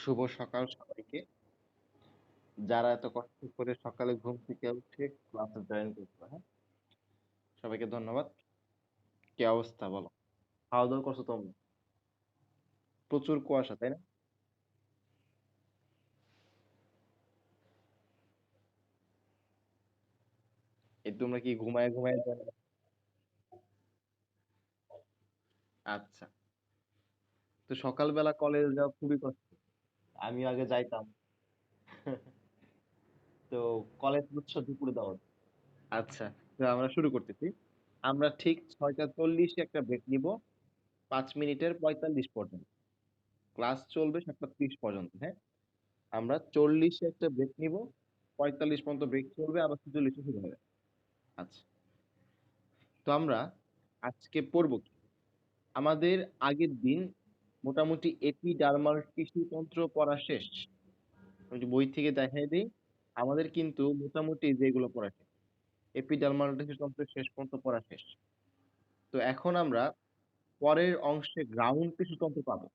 শুভ সকাল সবাইকে। যারা এত কষ্ট করে সকালে ঘুম থেকে উঠে ক্লাসে জয়েন করছো, হ্যাঁ? সবাইকে ধন্যবাদ। কি অবস্থা বলো? খাওয়া-দাওয়া করছো তোমরা? প্রচুর কুয়াশা, তাই না? এই তোমরা কি ঘুমায় ঘুমায় জানো? আচ্ছা। তো সকালবেলা কলেজে যাওয়া খুবই কষ্ট। আমি আগে যাইতাম। তো কলেজ হচ্ছে দুপুরে দেওয়া হতো। আচ্ছা। তো আমরা শুরু করতেছি। আমরা ঠিক ৬টা ৪০ একটা ব্রেক নিব। ৫ মিনিটের ৪৫ পর্যন্ত। ক্লাস চলবে ৭টা ৩০ পর্যন্ত, হ্যাঁ? আমরা ৪০ এ একটা ব্রেক নিব। ৪৫ পর্যন্ত ব্রেক চলবে, আবার ৪৬ এ শুরু হবে। আচ্ছা। তো আমরা আজকে পড়ব কি? আমাদের আগের দিন মোটামুটি এপিডার্মাল টিস্যু তন্ত্র পড়া শেষ। আমি যদি বই থেকে দেখাই দিই, আমাদের কিন্তু মোটামুটি যেগুলো পড়া শেষ। এপিডার্মাল টিস্যু তন্ত্র শেষ পর্যন্ত পড়া শেষ। তো এখন আমরা পরের অংশে গ্রাউন্ড টিস্যু তন্ত্র পাবো।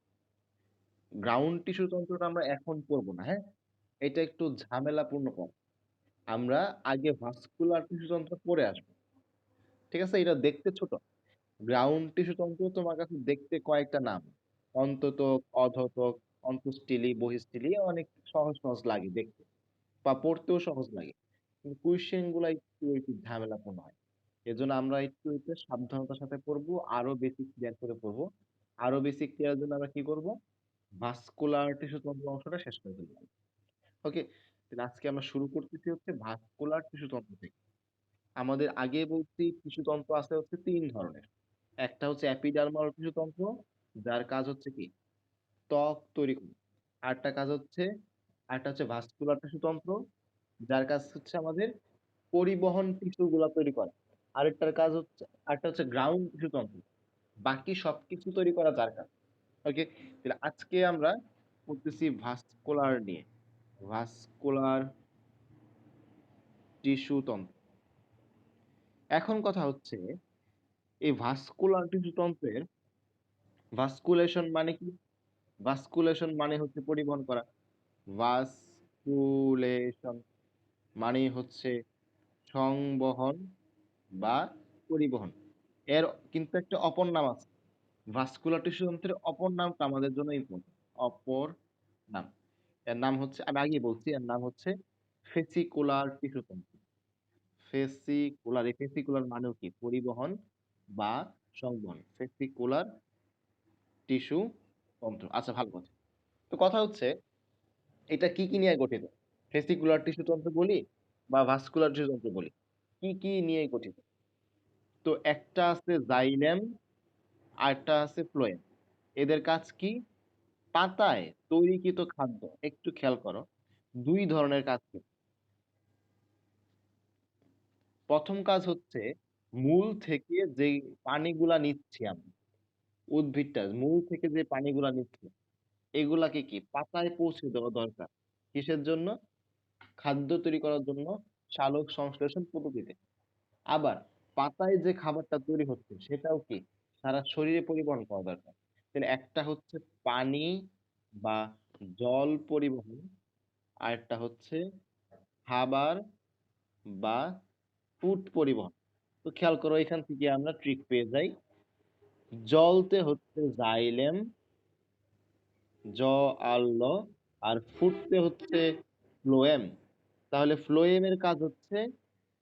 গ্রাউন্ড টিস্যু তন্ত্রটা আমরা এখন পড়ব না, হ্যাঁ? এটা একটু ঝামেলাপূর্ণ পড়া। আমরা আগে ভাস্কুলার টিস্যু তন্ত্র পড়ে আসবো। ঠিক আছে? এটা দেখতে ছোট। গ্রাউন্ড টিস্যু তন্ত্র তোমার কাছে দেখতে কয়েকটা নাম। অন্ততক, অধতক, অন্তঃস্থলী, বহিঃস্থলী অনেক সহজ সহজ লাগে দেখতে বা পড়তেও সহজ লাগে। কিন্তু কোয়েশ্চেন গুলা একটু ঝামেলাপূর্ণ হয়। এজন্য আমরা একটু সাবধানতার সাথে পড়বো, আরো বেসিক ক্লিয়ার করে পড়বো। আরো বেসিক ক্লিয়ার জন্য আমরা কি করব? ভাস্কুলার টিস্যু তন্ত্র অংশটা শেষ করে ফেলবো। ওকে? তাহলে আজকে আমরা শুরু করতেছি হচ্ছে ভাস্কুলার টিস্যু তন্ত্র থেকে। আমাদের আগে বলছি টিস্যু তন্ত্র আছে হচ্ছে ৩ ধরনের। একটা হচ্ছে এপিডার্মাল টিস্যু তন্ত্র, যার কাজ হচ্ছে কি ত্বক তৈরি করা। আরেকটা হচ্ছে ভাস্কুলার টিস্যু তন্ত্র, যার কাজ হচ্ছে আমাদের পরিবহন টিস্যু গুলা তৈরি করা। আরেকটা হচ্ছে গ্রাউন্ড টিস্যু তন্ত্র, বাকি সবকিছু তৈরি করা যার কাজ। ওকে, তাহলে আজকে আমরা পড়তেছি ভাস্কুলার নিয়ে। ভাস্কুলার টিস্যু তন্ত্র। এখন কথা হচ্ছে এই ভাস্কুলার টিস্যু তন্ত্রের ভাস্কুলেশন মানে কি? ভাস্কুলেশন মানে হচ্ছে পরিবহন করা। ভাস্কুলেশন মানে হচ্ছে সংবহন বা পরিবহন। এর কিন্তু একটা অপর নাম আছে। ভাস্কুলার টিস্যু তন্ত্রের অপর নামটা আমাদের জন্য ইম্পর্টেন্ট। অপর নাম। এর নাম হচ্ছে, আমি আগেই বলছি, এর নাম হচ্ছে ফেসিকুলার টিস্যু তন্ত্র। ফেসিকুলার, এই ফেসিকুলার মানেও কি? পরিবহন বা সংবহন। ফেসিকুলার টিস্যু তন্ত্র। আচ্ছা, ভালো কথা। তো কথা হচ্ছে এটা কি নিয়ে গঠিত? ভেসিকুলার টিস্যু তন্ত্র বলি বা ভাস্কুলার টিস্যু তন্ত্র বলি। কি নিয়ে গঠিত? তো একটা আছে জাইলেম, আরেকটা আছে ফ্লোয়েম। এদের কাজ কি? পাতায় তৈরিকৃত খাদ্য, একটু খেয়াল করো, ২ ধরনের কাজ করে। প্রথম কাজ হচ্ছে মূল থেকে যেই পানিগুলা নিচ্ছি আমরা, উদ্ভিদটা মূল থেকে যে পানিগুলা নিচ্ছে, এগুলাকে কি পাতায় পৌঁছে দেওয়া দরকার। কিসের জন্য? খাদ্য তৈরি করার জন্য, সালোক সংশ্লেষণ পদ্ধতিতে। আবার পাতায় যে খাবারটা তৈরি হচ্ছে সেটাও কি সারা শরীরে পরিবহন করা দরকার। তাহলে একটা হচ্ছে পানি বা জল পরিবহন, আরেকটা হচ্ছে খাবার বা ফুড পরিবহন। তো খেয়াল করো, এখান থেকে আমরা ট্রিক পেয়ে যাই। জলতে হচ্ছে জাইলেম, জ আর ল, আর ফুটতে হচ্ছে ফ্লোয়েম। তাহলে ফ্লোয়েমের কাজ হচ্ছে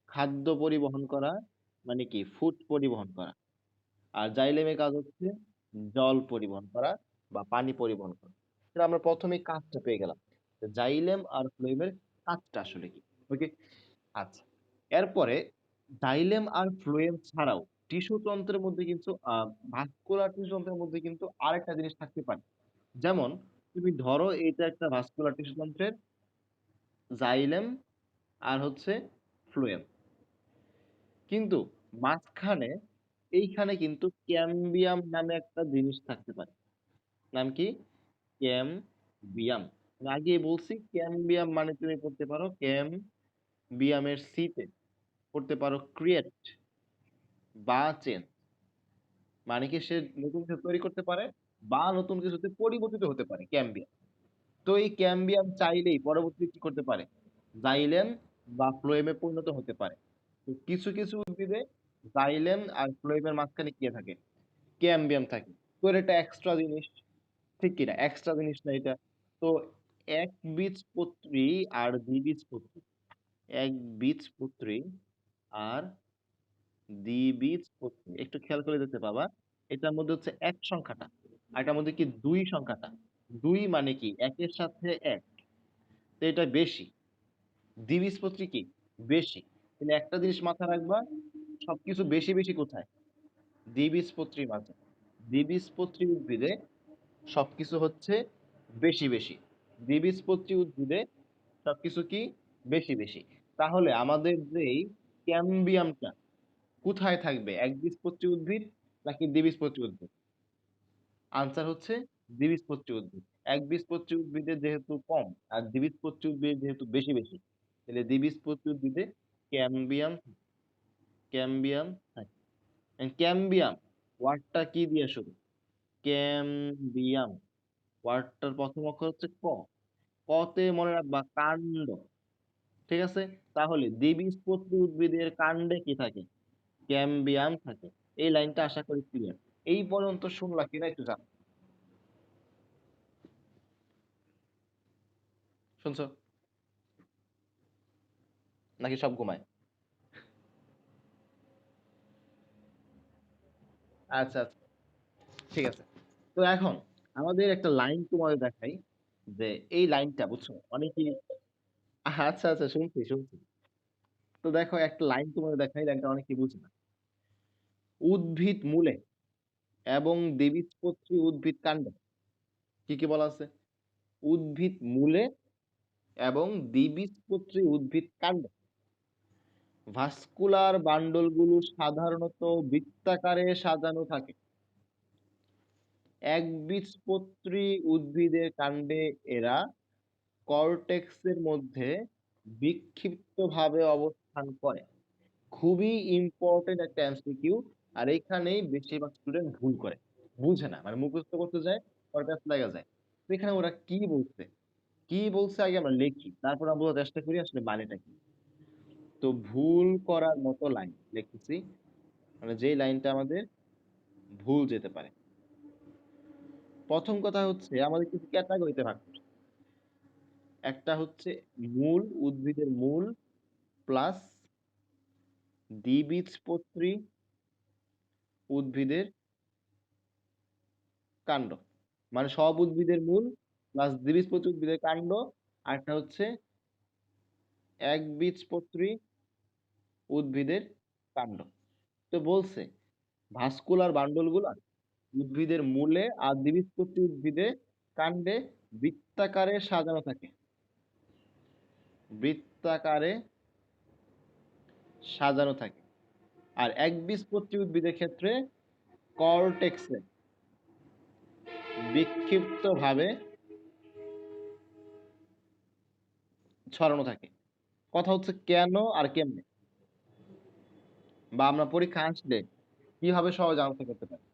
খাদ্য পরিবহন করা, মানে কি ফুড পরিবহন করা। আর জাইলেমের কাজ হচ্ছে জল পরিবহন করা বা পানি পরিবহন করা। তাহলে আমরা প্রথমেই কাজটা পেয়ে গেলাম, যে জাইলেম আর ফ্লোয়েমের কাজটা আসলে কি। ওকে, আচ্ছা। এরপরে জাইলেম আর ফ্লোয়েম ছাড়াও টিস্যু তন্ত্রের মধ্যে কিন্তু ভাস্কুলার টিস্যু তন্ত্রের মধ্যে কিন্তু আরেকটা জিনিস থাকতে পারে। যেমন তুমি ধরো এটা একটা ভাস্কুলার টিস্যু তন্ত্রের জাইলেম আর হচ্ছে ফ্লোয়েম, কিন্তু মাঝখানে এইখানে কিন্তু ক্যাম্বিয়াম নামে একটা জিনিস থাকতে পারে। নাম কি? ক্যাম্বিয়াম। আমি আগে বলছি ক্যাম্বিয়াম মানে তুমি পড়তে পারো ক্যাম্বিয়ামের সিতে পড়তে পারো ক্রিয়েট বা চেঞ্জ। মানে কি সে নতুন কিছু তৈরি করতে পারে বা নতুন কিছুতে পরিবর্তিত হতে পারে ক্যাম্বিয়াম। তো এই ক্যাম্বিয়াম চাইলেই পরবর্তী কি করতে পারে, জাইলেম বা ফ্লোয়েমে পরিণত হতে পারে। তো কিছু কিছু উদ্ভিদে জাইলেম আর ফ্লোয়েমের মাঝখানে কি থাকে, ক্যাম্বিয়াম থাকে। তো এটা এক্সট্রা জিনিস, ঠিক কিনা, এক্সট্রা জিনিস না এটা। তো একবীজপত্রী আর দ্বিবীজপত্রী, একবীজপত্রী আর দ্বিবীজপত্রী একটু খেয়াল করে দেখতে পাবা, এটার মধ্যে হচ্ছে এক সংখ্যাটা আর এটার মধ্যে কি দুই সংখ্যাটা। দুই মানে কি একের সাথে এক, তো এটা বেশি। দ্বিবীজপত্রী কি বেশি। তাহলে একটা জিনিস মাথায় রাখবা, সবকিছু বেশি বেশি কোথায়, দ্বিবীজপত্রীর মাঝে। দ্বিবীজপত্রী উদ্ভিদে সবকিছু হচ্ছে বেশি বেশি। দ্বিবীজপত্রী উদ্ভিদে সবকিছু কি বেশি বেশি। তাহলে আমাদের যে এই ক্যাম্বিয়ামটা কোথায় থাকবে, একবীজপত্রী উদ্ভিদ নাকি দ্বিবীজপত্রী উদ্ভিদ? আনসার হচ্ছে দ্বিবীজপত্রী উদ্ভিদ। একবীজপত্রী উদ্ভিদে যেহেতু কম আর দ্বিবীজপত্রী উদ্ভিদে যেহেতু বেশি বেশি, তাহলে দ্বিবীজপত্রী উদ্ভিদে ক্যাম্বিয়াম, ক্যাম্বিয়াম থাকে। ক্যাম্বিয়াম ওয়ার্ডটা কি দিয়ে শুরু, ক্যাম্বিয়াম ওয়ার্ডটার প্রথম অক্ষর হচ্ছে ক। কতে মনে রাখবা কাণ্ড, ঠিক আছে। তাহলে দ্বিবীজপত্রী উদ্ভিদের কাণ্ডে কি থাকে, ক্যাম্বিয়াম থাকে। এই লাইনটা আশা করি ক্লিয়ার। এই পর্যন্ত শুনলা কিনা একটু জানো, শুনছো নাকি সব ঘুমায়? আচ্ছা আচ্ছা, ঠিক আছে। তো এখন আমাদের একটা লাইন তোমাদের দেখাই, যে এই লাইনটা বুঝছো অনেকেই, আচ্ছা আচ্ছা শুনছি শুনছি। তো দেখো একটা লাইন তোমাদের দেখাই, লাইনটা অনেকেই বুঝে না। উদ্ভিদ মূলে এবং দ্বিবীজপত্রী উদ্ভিদ কাণ্ডে কি কি বলা আছে, উদ্ভিদ মূলে এবং দ্বিবীজপত্রী উদ্ভিদ কাণ্ডে ভাস্কুলার বান্ডলগুলো সাধারণত বৃত্তাকারে সাজানো থাকে। একবীজপত্রী উদ্ভিদের কাণ্ডে এরা কর্টেক্সের মধ্যে বিক্ষিপ্তভাবে অবস্থান করে। খুবই ইম্পর্টেন্ট একটা এমসিকিউ। আর এখানেই বেশিরভাগ স্টুডেন্ট ভুল করে, বুঝে না, মানে মুখস্থ করতে যায়, কর্টেক্স লাগা যায়। তো এখানে ওরা কি বলছে, কি বলছে আগে আমরা লিখি, তারপর আমরা বোঝার চেষ্টা করি আসলে মানেটা কি। তো ভুল করার মতো লাইন লিখতেছি, মানে যেই লাইনটা আমাদের ভুল যেতে পারে। প্রথম কথা হচ্ছে আমাদের কিছু ক্যাটাগরিতে ভাগ করছে। একটা হচ্ছে মূল, উদ্ভিদের মূল প্লাস দ্বিবীজপত্রী উদ্ভিদের কাণ্ড, মানে সব উদ্ভিদের মূল প্লাস দ্বিবীজপত্রী উদ্ভিদের কাণ্ড। আর একটা হচ্ছে একবীজপত্রী উদ্ভিদের কাণ্ড। তো বলছে ভাস্কুলার বান্ডল গুলা উদ্ভিদের মূলে আর দ্বিবীজপত্রী উদ্ভিদে কাণ্ডে বৃত্তাকারে সাজানো থাকে, বৃত্তাকারে সাজানো থাকে। আর একবীজপত্রী উদ্ভিদের ক্ষেত্রে কর্টেক্সে বিক্ষিপ্ত ভাবে ছড়ানো থাকে। কথা হচ্ছে কেন আর কেমনে, বা আমরা পরীক্ষা আসলে কিভাবে সহজে আনসার করতে পারি।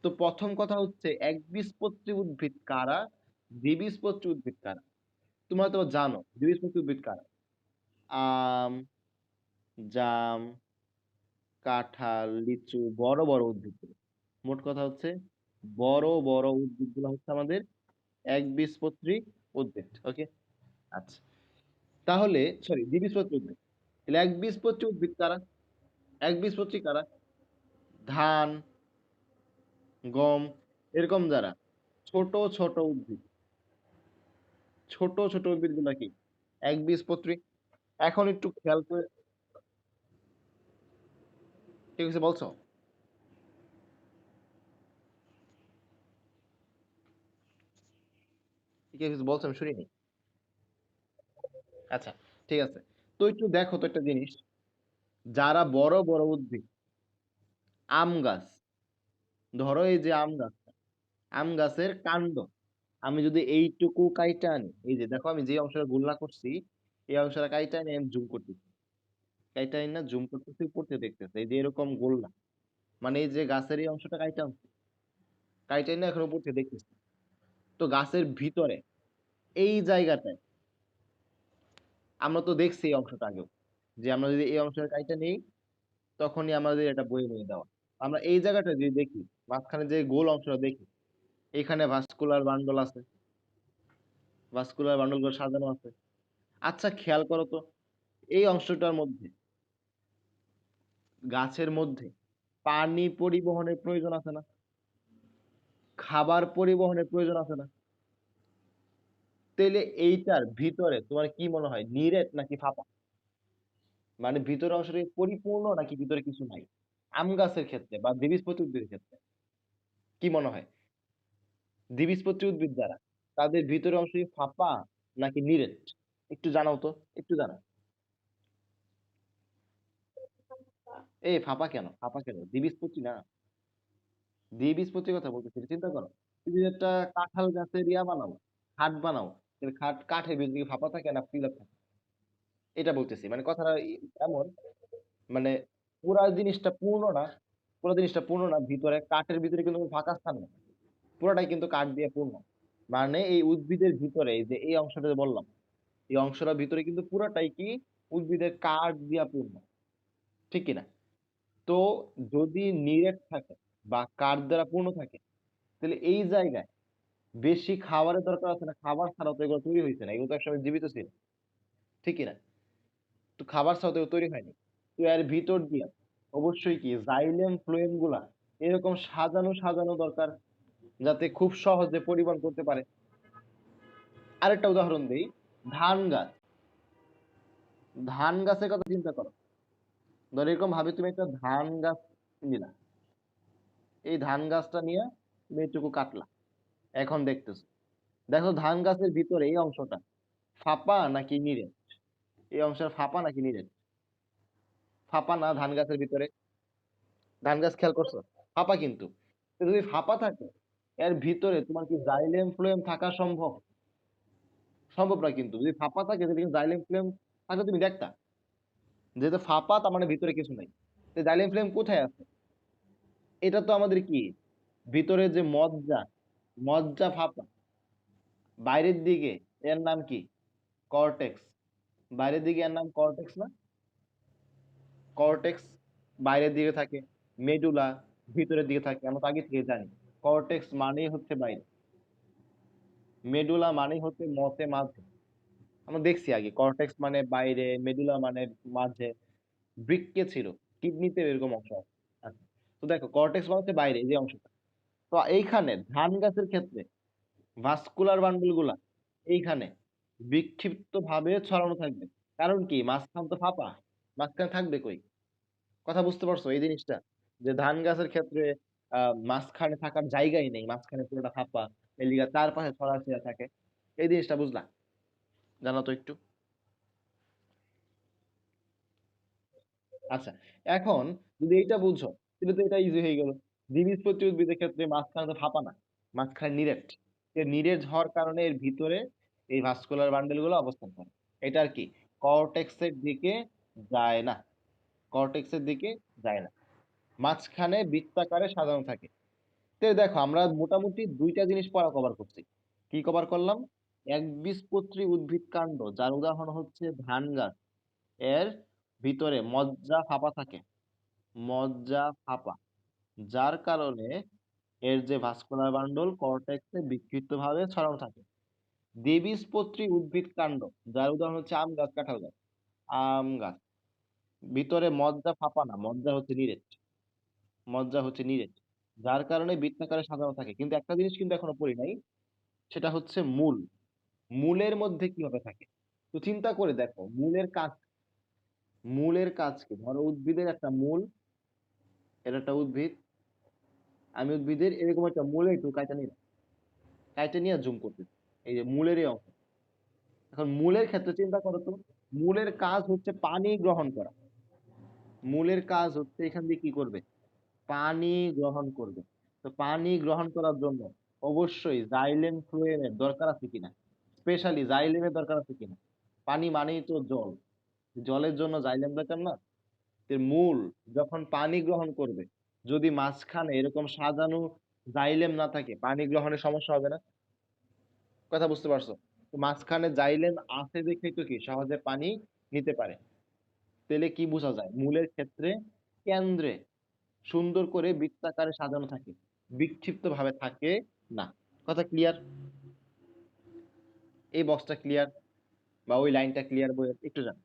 তো প্রথম কথা হচ্ছে একবীজপত্রী উদ্ভিদ কারা, দ্বিবীজপত্রী উদ্ভিদ কারা। তোমরা তো জানো দ্বিবীজপত্রী উদ্ভিদ কারা, আম, জাম, কাঁঠাল, লিচু, বড় বড় উদ্ভিদগুলো। মোট কথা হচ্ছে বড় বড় উদ্ভিদগুলো হচ্ছে আমাদের একবীজপত্রী উদ্ভিদ। ওকে, আচ্ছা। তাহলে সরি, দ্বিবীজপত্রী উদ্ভিদ। তাহলে একবীজপত্রী উদ্ভিদ কারা, একবীজপত্রী কারা, ধান, গম, এরকম যারা ছোট ছোট উদ্ভিদ, ছোট ছোট উদ্ভিদ গুলা কি একবীজপত্রী। এখন একটু খেয়াল করে, ঠিক আছে বলছো, ঠিক আছে বলছো, আমি শুনিনি। আচ্ছা, ঠিক আছে। তো একটু দেখো তো একটা জিনিস, যারা বড় বড় উদ্ভিদ, আম গাছ, ধরো এই যে আম গাছ, আম গাছের কাণ্ড আমি যদি এইটুকু কাইটা আনি, এই যে দেখো আমি যে অংশটা গোল্লা করছি, এই অংশটা কাইটা আনি আমি জুম করতেছি, কাইটা আনি না জুম করতেছি, উপর থেকে দেখতেছি এই যে এরকম গোল্লা, মানে এই যে গাছের এই অংশটা কাইটা আনছি, কাইটা আনি না এখন উপর থেকে দেখতেছি। তো গাছের ভিতরে এই জায়গাটায় আমরা তো দেখছি এই অংশটা আগেও, যে আমরা যদি এই অংশের কাইটা নেই তখনই আমাদের এটা বয়ে নিয়ে দেওয়া। আমরা এই জায়গাটা যদি দেখি, মাঝখানে যে গোল অংশটা দেখি, এখানে ভাস্কুলার বান্ডল আছে, ভাস্কুলার বান্ডল গুলো সাজানো আছে। আচ্ছা খেয়াল করো তো, এই অংশটার মধ্যে, গাছের মধ্যে পানি পরিবহনের প্রয়োজন আছে না? খাবার পরিবহনের প্রয়োজন আছে না? তাইলে এইটার ভিতরে তোমার কি মনে হয়, নিরেট নাকি ফাঁপা? মানে ভিতরে অংশটা কি পরিপূর্ণ নাকি ভিতরে কিছু নাই? আম গাছের ক্ষেত্রে বা দ্বিবীজপত্রী উদ্ভিদের ক্ষেত্রে কি মনে হয়? দ্বিবীজপত্রী উদ্ভিদ যারা, তাদের ভিতরের অংশ কি ফাঁপা নাকি নিরেট? একটু জানাও তো, একটু জানাও। এই ফাঁপা কেন, ফাঁপা কেন? দ্বিবীজপত্রী না, দ্বিবীজপত্রীর কথা বলতেছি। চিন্তা করো, তুমি যদি একটা কাঁঠাল গাছের ইয়া বানাও, খাট বানাও, তাহলে কাঠের ভিতরে কি ফাঁপা থাকে না ফিলার থাকে? এটা বলতেছি, মানে কথাটা এমন, মানে পুরা জিনিসটা পূর্ণ না, পুরো জিনিসটা পূর্ণ না, ভিতরে কাঠের ভিতরে কিন্তু কোনো ফাঁকা স্থান নেই, পুরোটাই কিন্তু কাঠ দিয়ে পূর্ণ। মানে এই উদ্ভিদের ভিতরে এই যে এই অংশটা যে বললাম, এই অংশটার ভিতরে কিন্তু পুরোটাই কি উদ্ভিদের কাঠ দিয়া পূর্ণ, ঠিক কিনা? তো যদি নিরেট থাকে বা কাঠ দ্বারা পূর্ণ থাকে, তাহলে এই জায়গায় বেশি খাবারের দরকার আছে না? খাবার ছাড়াও তো এগুলো তৈরি হয়েছে না, এগুলো তো একসময় জীবিত ছিল, ঠিক কিনা? তো খাবার ছাড়াও তো এগুলো তৈরি হয়নি। তো এর ভিতর দিয়ে অবশ্যই কি জাইলেম ফ্লোয়েম গুলা এরকম সাজানো সাজানো দরকার, যাতে খুব সহজে পরিবহন করতে পারে। আরেকটা উদাহরণ দেই, ধান গাছ, ধান গাছের কথা চিন্তা করো। ধর এরকম ভাবে তুমি একটা ধান গাছ নিলা, এই ধান গাছটা নিয়ে তুমি এইটুকু কাটলা, এখন দেখতেছো, দেখো ধান গাছের ভিতরে এই অংশটা ফাঁপা নাকি নিরেট? এই অংশের ফাঁপা নাকি নিরেট? ফাঁপা না ধান গাছের ভিতরে? ধান গাছ খেয়াল করছো, ফাঁপা কিন্তু। তো যদি ফাঁপা থাকে, এর ভিতরে তোমার কি জাইলেম ফ্লোয়েম থাকা সম্ভব? সম্ভব না কিন্তু। যদি ফাঁপা থাকে তাহলে কিন্তু জাইলেম ফ্লোয়েম থাকলে তুমি দেখতা, যেহেতু ফাঁপা তার মানে ভিতরে কিছু নাই। তো জাইলেম ফ্লোয়েম কোথায় আছে? এটা তো আমাদের কি ভিতরে যে মজ্জা, মজ্জা ফাঁপা, বাইরের দিকে এর নাম কি? কর্টেক্স। বাইরের দিকে এর নাম কর্টেক্স না? কর্টেক্স বাইরের দিকে থাকে, মেডুলা ভিতরের দিকে থাকে, আমরা তো আগে থেকে জানি। কর্টেক্স মানেই হচ্ছে বাইরে, মেডুলা মানেই হচ্ছে মতে মাঝে। আমরা দেখছি আগে কর্টেক্স মানে বাইরে, মেডুলা মানে মাঝে। বৃক্কে ছিল, কিডনিতে এরকম অংশ আছে। আচ্ছা, তো দেখো কর্টেক্স মানে হচ্ছে বাইরে, এই যে অংশটা। তো এইখানে ধান গাছের ক্ষেত্রে ভাস্কুলার বান্ডল গুলা এইখানে বিক্ষিপ্ত ভাবে ছড়ানো থাকবে। কারণ কি, মাঝখান তো ফাঁপা, মাঝখানে থাকবে কই? কথা বুঝতে পারছো এই জিনিসটা, যে ধান গাছের ক্ষেত্রে মাঝখানে থাকার জায়গাই নেই, মাঝখানে পুরোটা ফাঁপা, এলিগা চারপাশে ছড়াছড়ি থাকে। এই জিনিসটা বুঝলা? জানো তো একটু। আচ্ছা, এখন যদি এইটা বুঝো, তাহলে তো এটা ইজি হয়ে গেল। দ্বিবীজপত্রী উদ্ভিদের ক্ষেত্রে মাঝখানে তো ফাঁপা না, মাঝখানে নিরেট। এর নিরেট হওয়ার কারণে এর ভিতরে এই ভাস্কুলার বান্ডেল গুলো অবস্থান করে। এটা আর কি কর্টেক্সের দিকে যায় না, কর্টেক্সের দিকে যায় না, মাঝখানে বৃত্তাকারে সাজানো থাকে। তো দেখো আমরা মোটামুটি দুইটা জিনিস পড়া কভার করছি। কি কভার করলাম? একবীজপত্রী উদ্ভিদ কাণ্ড, যার উদাহরণ হচ্ছে ধান গাছ, এর ভিতরে মজ্জা ফাঁপা থাকে, মজ্জা ফাঁপা, যার কারণে এর যে ভাস্কুলার বান্ডল কর্টেক্সে বিক্ষিপ্ত ভাবে ছড়ানো থাকে। দ্বিবীজপত্রী উদ্ভিদ কাণ্ড, যার উদাহরণ হচ্ছে আম গাছ, কাঁঠাল গাছ, আম গাছ, ভিতরে মজ্জা ফাঁপা না, মজ্জা হচ্ছে নিরেট, মজ্জা হচ্ছে নিরেট, যার কারণে বৃত্তাকারে সাজানো থাকে। কিন্তু একটা জিনিস কিন্তু এখনো পড়ি নাই, সেটা হচ্ছে মূল। মূলের মধ্যে কিভাবে থাকে? তো চিন্তা করে দেখো মূলের কাজ, মূলের কাজ কি? ধরো উদ্ভিদের একটা মূল, এর একটা উদ্ভিদ, আমি উদ্ভিদের এরকম একটা মূলের একটু কাইটা নিলাম, কাইটা নিয়ে জুম করতে, এই যে মূলের এই অংশ। এখন মূলের ক্ষেত্রে চিন্তা করো তো, মূলের কাজ হচ্ছে পানি গ্রহণ করা, মূলের কাজ হচ্ছে এখান দিয়ে কি করবে? পানি গ্রহণ করবে। তো পানি গ্রহণ করার জন্য অবশ্যই জাইলেম ফ্লোয়েমের দরকার আছে কিনা, স্পেশালি জাইলেমের দরকার আছে কিনা? পানি মানেই তো জল, জলের জন্য জাইলেম দরকার না? এর মূল যখন পানি গ্রহণ করবে, যদি মাঝখানে এরকম সাজানো জাইলেম না থাকে, পানি গ্রহণের সমস্যা হবে না? কথা বুঝতে পারছো? তো মাঝখানে জাইলেম আছে দেখেই তো কি সহজে পানি নিতে পারে। তাহলে কি বোঝা যায়? মূলের ক্ষেত্রে কেন্দ্রে সুন্দর করে বৃত্তাকারে সাজানো থাকে, বিক্ষিপ্ত ভাবে থাকে না। কথা ক্লিয়ার? এই বক্সটা ক্লিয়ার বা ওই লাইনটা ক্লিয়ার? বইয়ের একটু জান।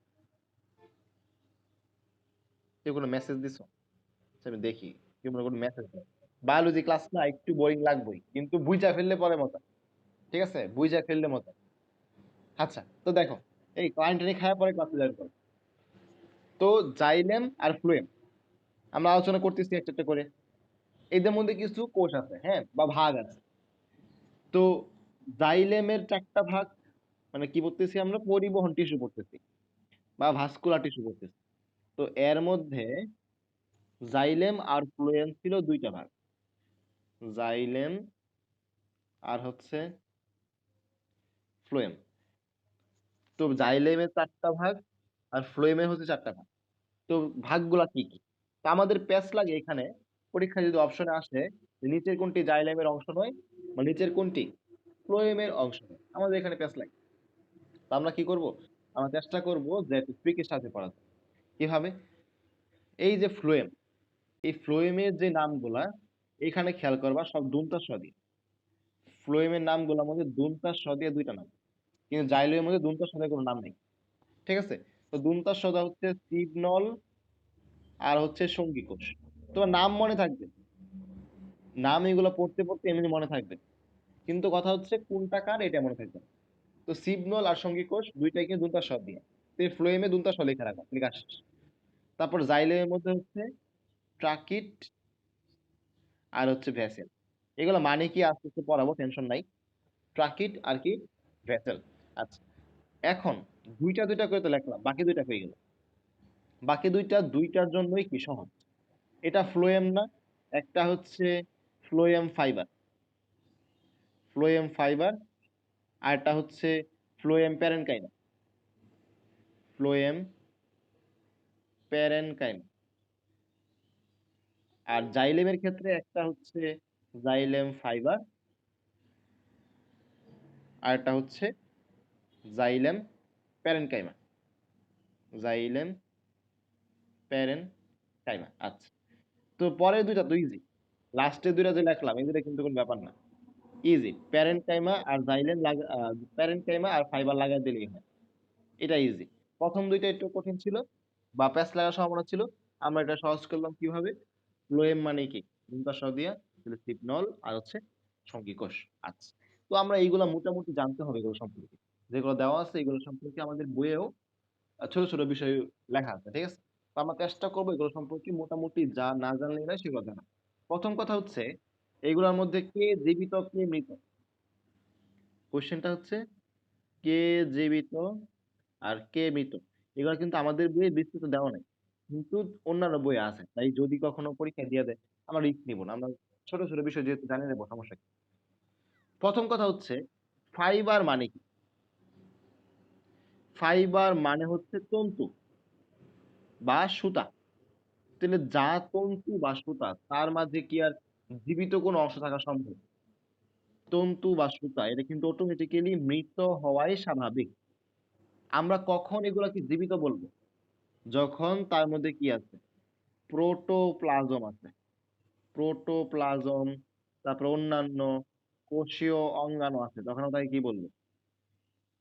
কেউ কোনো মেসেজ দিছো? আচ্ছা, আমি দেখি কেউ মনে কোনো মেসেজ দেয়। বায়োলজি ক্লাস না একটু বোরিং লাগবেই, কিন্তু বুঝা ফেললে পরে মজা। ঠিক আছে, বুঝা ফেললে মজা। আচ্ছা, তো দেখো, এই ক্লায়েন্ট খাওয়ার পরে ক্লাসে জয়েন করো। তো জাইলেম আর ফ্লোয়েম আমরা আলোচনা করতেছি একটা একটা করে। এদের মধ্যে কিছু কোষ আছে, হ্যাঁ, বা ভাগ আছে। তো জাইলেমের 4টা ভাগ, মানে কি বলতেছি আমরা, পরিবহন টিস্যু পড়তেছি বা ভাস্কুলার টিস্যু পড়তেছি। তো এর মধ্যে জাইলেম আর ফ্লোয়েম ছিল 2টা ভাগ, জাইলেম আর হচ্ছে ফ্লোয়েম। তো জাইলেমের 4টা ভাগ আর ফ্লোয়েমের হচ্ছে 4টা ভাগ। তো ভাগগুলা কি কি? তো আমাদের প্যাচ লাগে এখানে, পরীক্ষায় যদি অপশনে আসে যে নিচের কোনটি জাইলেমের অংশ নয় বা নিচের কোনটি ফ্লোয়েমের অংশ নয়, আমাদের এখানে প্যাচ লাগে। তো আমরা কি করব? আমরা চেষ্টা করব যে একটু ট্রিকের সাথে পড়া যায়। কিভাবে? এই যে ফ্লোয়েম, এই ফ্লোয়েমের যে নামগুলা এখানে খেয়াল করবা, সব দন্তা স দিয়ে। ফ্লোয়েমের নামগুলোর মধ্যে দন্তা স দিয়ে 2টা নাম, কিন্তু জাইলেমের মধ্যে দন্তা স দিয়ে কোনো নাম নেই। ঠিক আছে? তো দন্তা স দা হচ্ছে সিগনল আর হচ্ছে সঙ্গী কোষ। তোমার নাম মনে থাকবে, নাম এগুলো পড়তে পড়তে এমনি মনে থাকবে, কিন্তু কথা হচ্ছে কোনটা কার এটা মনে থাকবে না। তো সিগনল আর সঙ্গী কোষ দুইটাকে দন্তা স দিয়ে, তো ফ্লোয়েমে দন্তা স লেখা রাখা, লেখা শেষ। তারপর জাইলেমের মধ্যে হচ্ছে ট্রাকিট আর হচ্ছে ভেসেল। এগুলো মানে কি আস্তে আস্তে পড়াবো, টেনশন নাই। ট্রাকিট আর কি ভেসেল। আচ্ছা, এখন দুইটা দুইটা করে তো লিখলাম, বাকি দুইটা হয়ে গেল। বাকি দুইটা দুইটার জন্যই কি সহজ। এটা ফ্লোয়েম না, একটা হচ্ছে ফ্লোয়েম ফাইবার, ফ্লোয়েম ফাইবার, আর একটা হচ্ছে ফ্লোয়েম প্যারেনকাইমা, ফ্লোয়েম প্যারেনকাইমা। আর জাইলেমের ক্ষেত্রে একটা হচ্ছে জাইলেম ফাইবার, আর একটা হচ্ছে জাইলেম প্যারেনকাইমা, জাইলেম প্যারেনকাইমা। আচ্ছা, তো পরের দুইটা তো ইজি, লাস্টের দুইটা যে লিখলাম এই দুইটা কিন্তু কোনো ব্যাপার না, ইজি। প্যারেনকাইমা আর জাইলেম লাগা, প্যারেনকাইমা আর ফাইবার লাগাই দিলেই হয়, এটা ইজি। প্রথম দুইটা একটু কঠিন ছিল বা প্যাচ লাগার সম্ভাবনা ছিল, আমরা এটা সহজ করলাম কিভাবে? ফ্লোয়েম মানে কি দন্তা স দিয়া, তাহলে সিগনল আর হচ্ছে সঙ্গী কোষ। আচ্ছা, তো আমরা এইগুলা মোটামুটি জানতে হবে এগুলো সম্পর্কে, যেগুলো দেওয়া আছে এগুলো সম্পর্কে আমাদের বইয়েও ছোট ছোট বিষয় লেখা আছে। ঠিক আছে, তো আমরা চেষ্টা করবো এগুলো সম্পর্কে মোটামুটি যা না জানলে না সেগুলো জানা। প্রথম কথা হচ্ছে এগুলোর মধ্যে কে জীবিত কে মৃত, কোশ্চেনটা হচ্ছে কে জীবিত আর কে মৃত। এগুলো কিন্তু আমাদের বইয়ে বিস্তৃত দেওয়া নাই, কিন্তু অন্যান্য বই আছে, তাই যদি কখনো পরীক্ষা দিয়ে দেয় আমরা রিস্ক নিব না, আমরা ছোট ছোট বিষয় যেহেতু জানি নেবো, সমস্যা কি। প্রথম কথা হচ্ছে ফাইবার মানে কি? ফাইবার মানে হচ্ছে তন্তু বা সুতা। তাহলে যা তন্তু বা সুতা তার মাঝে কি আর জীবিত কোনো অংশ থাকা সম্ভব? তন্তু বা সুতা এটা কিন্তু অটোমেটিক্যালি মৃত হওয়াই স্বাভাবিক। আমরা কখন এগুলাকে জীবিত বলবো? যখন তার মধ্যে কি আছে? প্রোটোপ্লাজম আছে, প্রোটোপ্লাজম, তারপর অন্যান্য কোষীয় অঙ্গাণু আছে, তখন আমরা তাকে কি বলবো?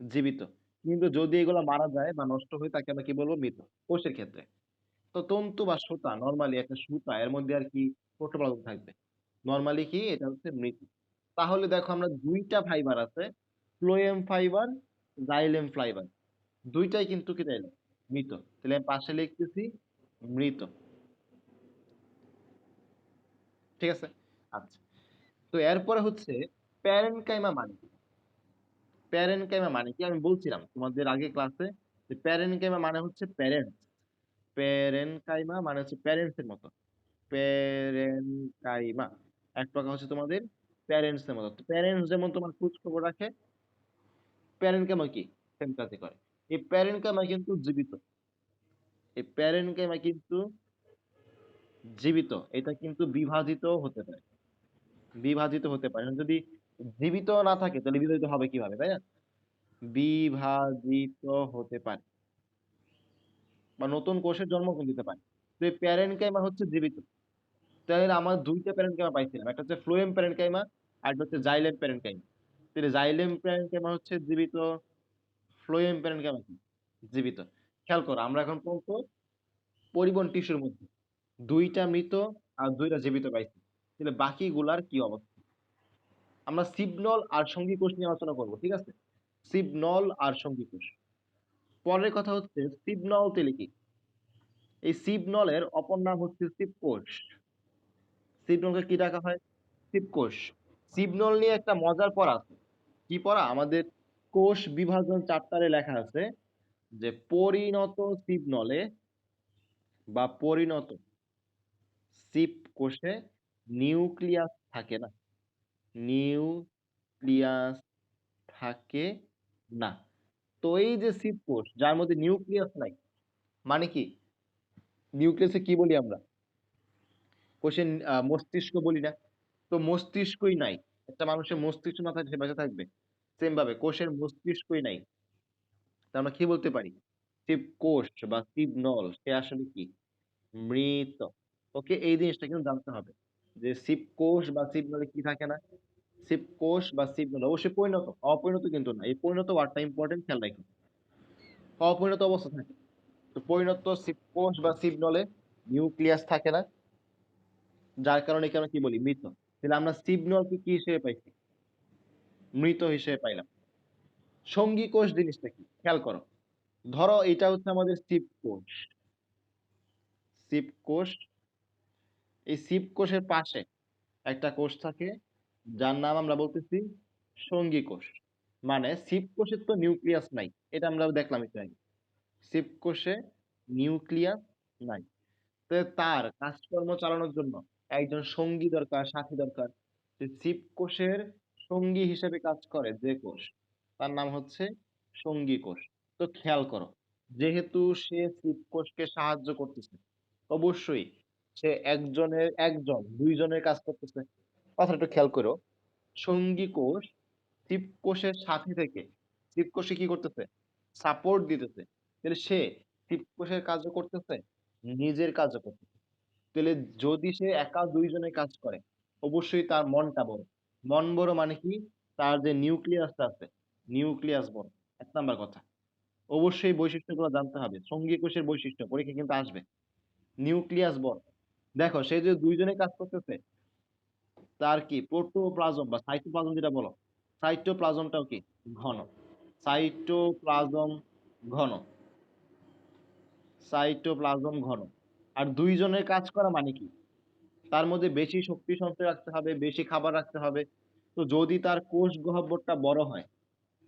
জীবিত। কিন্তু যদি এগুলা মারা যায় বা নষ্ট হয় তাকে আমরা কি বলবো? মৃত, কোষের ক্ষেত্রে। তো তন্তু বা সুতা, নরমালি একটা সুতা এর মধ্যে আর কি প্রোটোপ্লাজম থাকবে, নরমালি কি এটা হচ্ছে মৃত। তাহলে দেখো আমরা 2টা ফাইবার আছে, ফ্লোয়েম ফাইবার, জাইলেম ফাইবার, দুইটাই কিন্তু কি তাইলে মৃত। তাহলে আমি পাশে লিখতেছি মৃত। ঠিক আছে, আচ্ছা। তো এরপরে হচ্ছে প্যারেনকাইমা মানে কি? প্যারেনকাইমা মানে কি আমি বলছিলাম তোমাদের আগে ক্লাসে, যে প্যারেনকাইমা মানে হচ্ছে প্যারেন্টস। প্যারেনকাইমা মানে হচ্ছে প্যারেন্টস এর মতো, প্যারেনকাইমা এক প্রকার হচ্ছে তোমাদের প্যারেন্টস এর মতো। প্যারেন্টস যেমন তোমার খোঁজ খবর রাখে, প্যারেনকাইমা কি সেম কাজই করে। এই প্যারেনকাইমা কিন্তু জীবিত, এই প্যারেনকাইমা কিন্তু জীবিত, এটা কিন্তু বিভাজিত হতে পারে, বিভাজিত হতে পারে। যদি জীবিত না থাকে তাহলে বিভাজিত হবে কিভাবে, তাই না? বিভাজিত হতে পারে বা নতুন কোষের জন্ম দিতে পারে। তো এই প্যারেনকাইমা হচ্ছে জীবিত। তাহলে আমার ২ টা প্যারেনকাইমা পাইছিলাম। একটা হচ্ছে ফ্লোয়েম প্যারেনকাইমা, আরেকটা হচ্ছে জাইলেম প্যারেনকাইমা। তাহলে জাইলেম প্যারেনকাইমা হচ্ছে জীবিত, ফ্লোয়েম প্যারেনকাইমা কি? জীবিত। খেয়াল করো আমরা এখন পর্যন্ত পরিবহন টিস্যুর মধ্যে ২ টা মৃত আর ২ টা জীবিত পাইছি। তাহলে বাকিগুলার কি অবস্থা? আমরা সিবনল আর সঙ্গী কোষ নিয়ে আলোচনা করব, ঠিক আছে? সিবনল আর সঙ্গী কোষ। পরের কথা হচ্ছে সিবনল তেলে কি? এই সিবনলের অপর নাম হচ্ছে সিবকোষ। সিবনলকে কি ডাকা হয়? শিবকোষ। সিবনল নিয়ে একটা মজার পড়া আছে। কি পড়া? আমাদের কোষ বিভাজন চ্যাপ্টারে লেখা আছে যে পরিণত সিবনলে বা পরিণত সিব কোষে নিউক্লিয়াস থাকে না। নিউক্লিয়াস থাকে না। তো এই যে সিব কোষ যার মধ্যে নিউক্লিয়াস নাই, মানে কি? নিউক্লিয়াসে কি বলি আমরা? কোষের মস্তিষ্ক বলি না? তো মস্তিষ্কই নাই। একটা মানুষের মস্তিষ্ক না থাকলে সে বেঁচে থাকবে? সেম ভাবে কোষের মস্তিষ্কই নাই। তা আমরা কি বলতে পারি? শিব কোষ বা শিব নল সে আসলে কি? মৃত। ওকে, এই জিনিসটা কিন্তু জানতে হবে যে শিব কোষ বা শিব নলে কি থাকে না? শিব কোষ বা শিব নল অবশ্যই পরিণত, অপরিণত কিন্তু না। এই পরিণত ওয়ার্ডটা ইম্পর্টেন্ট, খেয়াল রাখো। অপরিণত অবস্থা থাকে। তো পরিণত শিব কোষ বা শিব নলে নিউক্লিয়াস থাকে না, যার কারণে একে আমরা কি বলি? মৃত। তাহলে আমরা শিব নলকে কি হিসেবে পাইছি? মৃত হিসেবে পাইলাম। সঙ্গী কোষ জিনিসটা কি? খেয়াল করো। ধরো এটা হচ্ছে আমাদের শিব কোষ। শিব কোষ, এই শিব কোষের পাশে একটা কোষ থাকে যার নাম আমরা বলতেছি সঙ্গী কোষ। মানে শিব কোষের তো নিউক্লিয়াস নাই, এটা আমরা দেখলাম একটু আগে। শিব কোষে নিউক্লিয়াস নাই, তো তার কাজকর্ম চালানোর জন্য একজন সঙ্গী দরকার, সাথী দরকার। যে শিব কোষের সঙ্গী হিসেবে কাজ করে যে কোষ, তার নাম হচ্ছে সঙ্গী কোষ। তো খেয়াল করো, যেহেতু সে শিব কোষকে সাহায্য করতেছে, অবশ্যই সে একজন দুইজনের কাজ করতেছে। কথাটা একটু খেয়াল করো, সঙ্গী কোষ শিব কোষের সাথে থেকে শিব কোষে কি করতেছে? সাপোর্ট দিতেছে। তাহলে সে শিব কোষের কাজও করতেছে, নিজের কাজও করতেছে। তাহলে যদি সে একা দুইজনে কাজ করে, অবশ্যই তার মনটা বড়। মন বড় মানে কি? তার যে নিউক্লিয়াসটা আছে, নিউক্লিয়াস বড়। এক নাম্বার কথা, অবশ্যই বৈশিষ্ট্যগুলো জানতে হবে। সঙ্গী কোষের বৈশিষ্ট্য পরীক্ষা কিন্তু আসবে। নিউক্লিয়াস বড়। দেখো সে যে দুইজনে কাজ করতেছে, তার কি প্রোটোপ্লাজম বা সাইটোপ্লাজম যেটা বলো, সাইটোপ্লাজমটাও কি? ঘন। সাইটোপ্লাজম ঘন। সাইটোপ্লাজম ঘন। আর দুইজনের কাজ করা মানে কি? তার মধ্যে বেশি শক্তি সঞ্চয় রাখতে হবে, বেশি খাবার রাখতে হবে। তো যদি তার কোষ গহ্বরটা বড় হয়,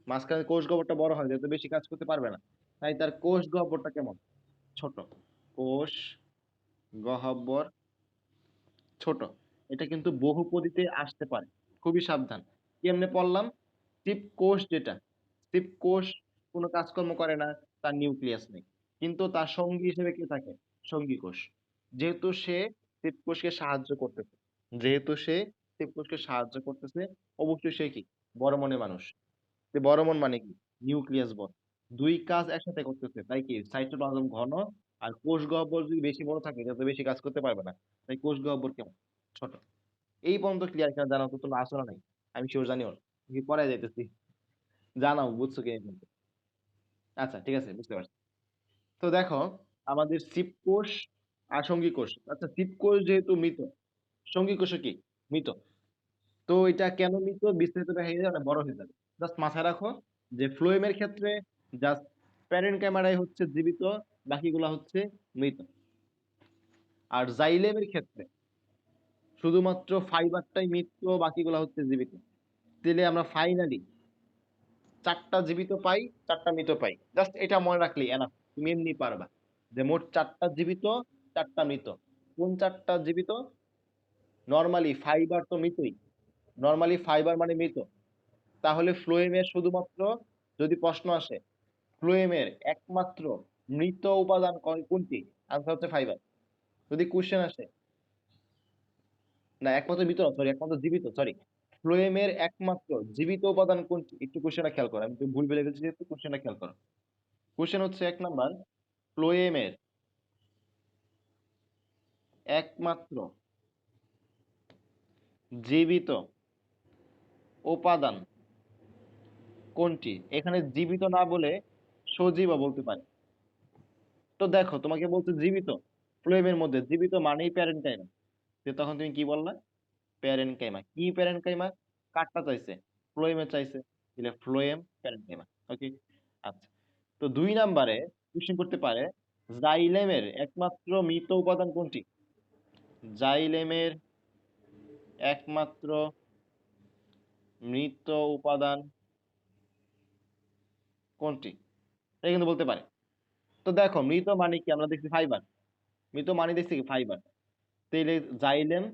মাঝখানে কোষ গহ্বরটা বড় হয়, যেহেতু বেশি কাজ করতে পারবে না, তাই তার কোষ গহ্বরটা কেমন? ছোট। কোষ গহ্বর ছোট। এটা কিন্তু বহুপদীতে আসতে পারে, খুবই সাবধান। কেমনে পড়লাম? টিপ কোষ যেটা, টিপ কোষ কোনো কাজকর্ম করে না, তার নিউক্লিয়াস নেই, কিন্তু তার সঙ্গী হিসেবে কে থাকে? সঙ্গী কোষ। যেহেতু সে টিপ কোষকে সাহায্য করতেছে, যেহেতু সে টিপ কোষকে সাহায্য করতেছে, অবশ্যই সে কি? বড় মনের মানুষ। যে বড় মন মানে কি? নিউক্লিয়াস বড়। দুই কাজ একসাথে করতেছে, তাই কি সাইটোপ্লাজম ঘন। আর কোষ গহ্বর যদি বেশি বড় থাকে, এটা তো বেশি কাজ করতে পারবে না, তাই কোষ গহ্বর কেমন? ছোট। এই পর্যন্ত ক্লিয়ার কিনা জানাও তো, তোমরা আসলে নাই, আমি শিওর জানিও না, কি পড়ায় যাইতেছি। জানাও বুঝছো কি এই পর্যন্ত? আচ্ছা ঠিক আছে, বুঝতে পারছি। তো দেখো, আমাদের শিব কোষ আর সঙ্গী কোষ। আচ্ছা, শিব কোষ যেহেতু মৃত, সঙ্গী কোষও কি? মৃত। তো এটা কেন মৃত বিস্তারিত দেখা যাবে, বড় হয়ে যাবে। জাস্ট মাথায় রাখো যে ফ্লোয়েমের ক্ষেত্রে জাস্ট প্যারেনকাইমাটাই হচ্ছে জীবিত, বাকিগুলা হচ্ছে মৃত। আর জাইলেমের ক্ষেত্রে শুধুমাত্র ফাইবারটাই মৃত, বাকিগুলা হচ্ছে জীবিত। তাহলে আমরা ফাইনালি ৪টা জীবিত পাই, ৪টা মৃত পাই। জাস্ট এটা মনে রাখলেই এনাফ। তুমি এমনি পারবা যে মোট ৪টা জীবিত, ৪টা মৃত। কোন ৪টা জীবিত? নরমালি ফাইবার তো মৃতই। নরমালি ফাইবার মানে মৃত। তাহলে ফ্লোয়েমের শুধুমাত্র, যদি প্রশ্ন আসে ফ্লোয়েমের একমাত্র মৃত উপাদান কোনটি, আনসার হচ্ছে ফাইবার। যদি কোশ্চেন আসে, না একমাত্র মৃত, সরি একমাত্র জীবিত, সরি, ফ্লোয়েমের একমাত্র জীবিত উপাদান কোনটি? একটু কোশ্চেনটা খেয়াল করো, আমি তো ভুল বলে গেছি যেহেতু কোশ্চেনটা খেয়াল করো। কোশ্চেন হচ্ছে 1 নাম্বার, ফ্লোয়েমের একমাত্র জীবিত উপাদান কোনটি? এখানে জীবিত না বলে সজীব বলতে পারে। তো দেখো তোমাকে বলছে জীবিত, ফ্লোয়েমের মধ্যে জীবিত মানেই প্যারেনকাইমা, যে তখন তুমি কি বললা? প্যারেনকাইমা। কি প্যারেনকাইমা? কারটা চাইছে? ফ্লোয়েমে চাইছে, তাহলে ফ্লোয়েম প্যারেনকাইমা। ওকে, আচ্ছা। তো 2 নাম্বারে কোশ্চেন করতে পারে, জাইলেমের একমাত্র মৃত উপাদান কোনটি? জাইলেমের একমাত্র মৃত উপাদান কোনটি? এটা কিন্তু বলতে পারে। তো দেখো মৃত মানে কি, আমরা দেখছি ফাইবার, মৃত মানে দেখছি কি ফাইবার, তাহলে জাইলেম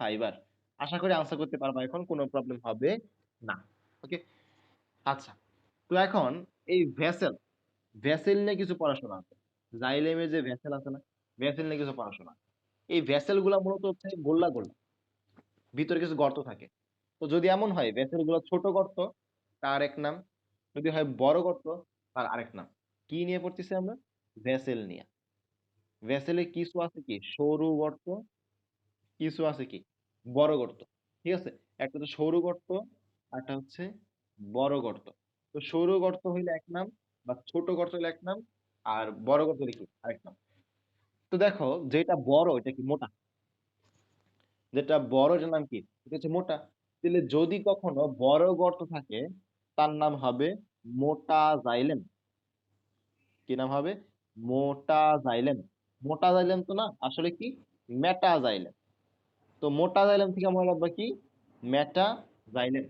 ফাইবার। আশা করি আনসার করতে পারবা, এখন কোনো প্রবলেম হবে না। ওকে, আচ্ছা। তো এখন এই ভেসেল, ভেসেল নিয়ে কিছু পড়াশোনা আছে। জাইলেমের যে ভেসেল আছে না, ভেসেল নিয়ে কিছু পড়াশোনা। এই ভেসেল গুলা মূলত হচ্ছে গোল্লা গোল্লা, ভিতরে কিছু গর্ত থাকে। তো যদি এমন হয় ভেসেল গুলো ছোট গর্ত, তার এক নাম। যদি হয় বড় গর্ত, তার আরেক নাম। কি নিয়ে পড়তেছি আমরা? ভেসেল নিয়ে। ভেসেলে কিছু আছে কি সরু গর্ত, কিছু আছে কি বড় গর্ত। ঠিক আছে, একটা তো সরু গর্ত, আরটা হচ্ছে বড় গর্ত। তো সরু গর্ত হইলে এক নাম, বা ছোট গর্ত হইলে এক নাম, আর বড় গর্ত হইলে কি আরেক নাম। তো দেখো যেটা বড় এটা কি মোটা, যেটা বড় এটার নাম কি? এটা হচ্ছে মোটা। তাহলে যদি কখনো বড় গর্ত থাকে, তার নাম হবে মোটা জাইলেম। কি নাম হবে? মোটা জাইলেম। মোটা জাইলেম তো না, আসলে কি মেটা জাইলেম। তো মোটা জাইলেম থেকে মনে রাখবা কি মেটা জাইলেম।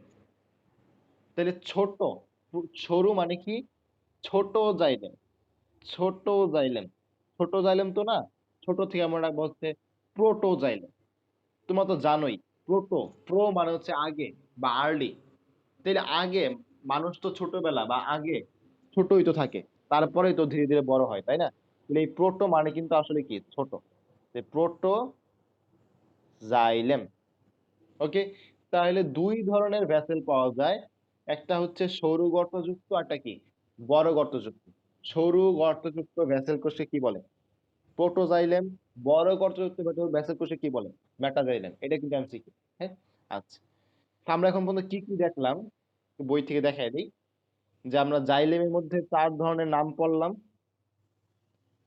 তাহলে ছোট, সরু মানে কি ছোট জাইলেম, ছোট জাইলেম। ছোট জাইলেম তো না, ছোট থেকে আমরা রাখবো হচ্ছে প্রোটো জাইলেম। তোমরা তো জানোই প্রোটো, প্রো মানে হচ্ছে আগে বা আর্লি। তাহলে আগে, মানুষ তো ছোটবেলা বা আগে ছোটই তো থাকে, তারপরেই তো ধীরে ধীরে বড় হয়, তাই না? তাহলে এই প্রোটো মানে কিন্তু আসলে কি ছোট, প্রোটো জাইলেম। ওকে, তাহলে 2 ধরনের ভেসেল পাওয়া যায়, একটা হচ্ছে সরু গর্তযুক্ত, একটা কি বড় গর্তযুক্ত। সরু গর্তযুক্ত ভেসেল কোষকে কি বলে? প্রোটোজাইলেম। বড় গর্তযুক্ত ভেসেল কোষকে কি বলে? মেটাজাইলেম। এটা কিন্তু এমসিকিউ। হ্যাঁ, আচ্ছা। তো আমরা এখন পর্যন্ত কি কি দেখলাম, একটু বই থেকে দেখাই দিই। যে আমরা জাইলেমের মধ্যে 4 ধরনের নাম পড়লাম,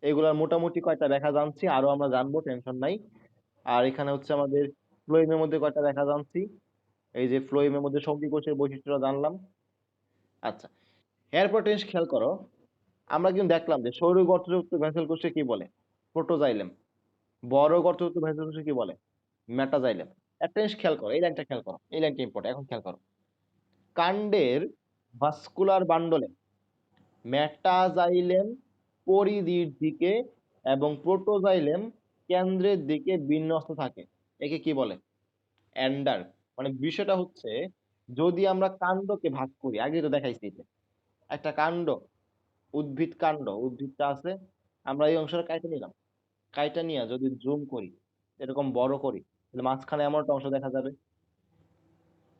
এগুলার মোটামুটি কয়টা দেখা জানছি, আরো আমরা জানবো, টেনশন নাই। আর এখানে হচ্ছে আমাদের ফ্লোয়েমের মধ্যে কয়টা দেখা জানছি, এই যে ফ্লোয়েমের মধ্যে সঙ্গী কোষের বৈশিষ্ট্যটা জানলাম। আচ্ছা, এরপর টেন্স খেয়াল করো, আমরা কিন্তু দেখলাম যে সৌর গর্তযুক্ত ভেসেল কোষে কি বলে? প্রোটোজাইলেম। বড় গর্তযুক্ত ভেসেল কোষে কি বলে? মেটাজাইলেম। একটা জিনিস খেয়াল করো, এই লাইনটা খেয়াল করো, এই লাইনটা ইম্পর্টেন্ট, এখন খেয়াল করো। কাণ্ডের ভাস্কুলার বান্ডলে মেটাজাইলেম পরিধির দিকে এবং প্রোটোজাইলেম কেন্দ্রের দিকে বিন্যস্ত থাকে, একে কি বলে? অ্যান্ডার। মানে বিষয়টা হচ্ছে, যদি আমরা কাণ্ডকে ভাগ করি, আগে তো দেখাইছি যে একটা কাণ্ড, উদ্ভিদ কাণ্ড, উদ্ভিদটা আছে, আমরা এই অংশটা কাইটে নিলাম, কাইটা নিয়ে যদি জুম করি, এরকম বড় করি, তাহলে মাঝখানে এমন একটা অংশ দেখা যাবে।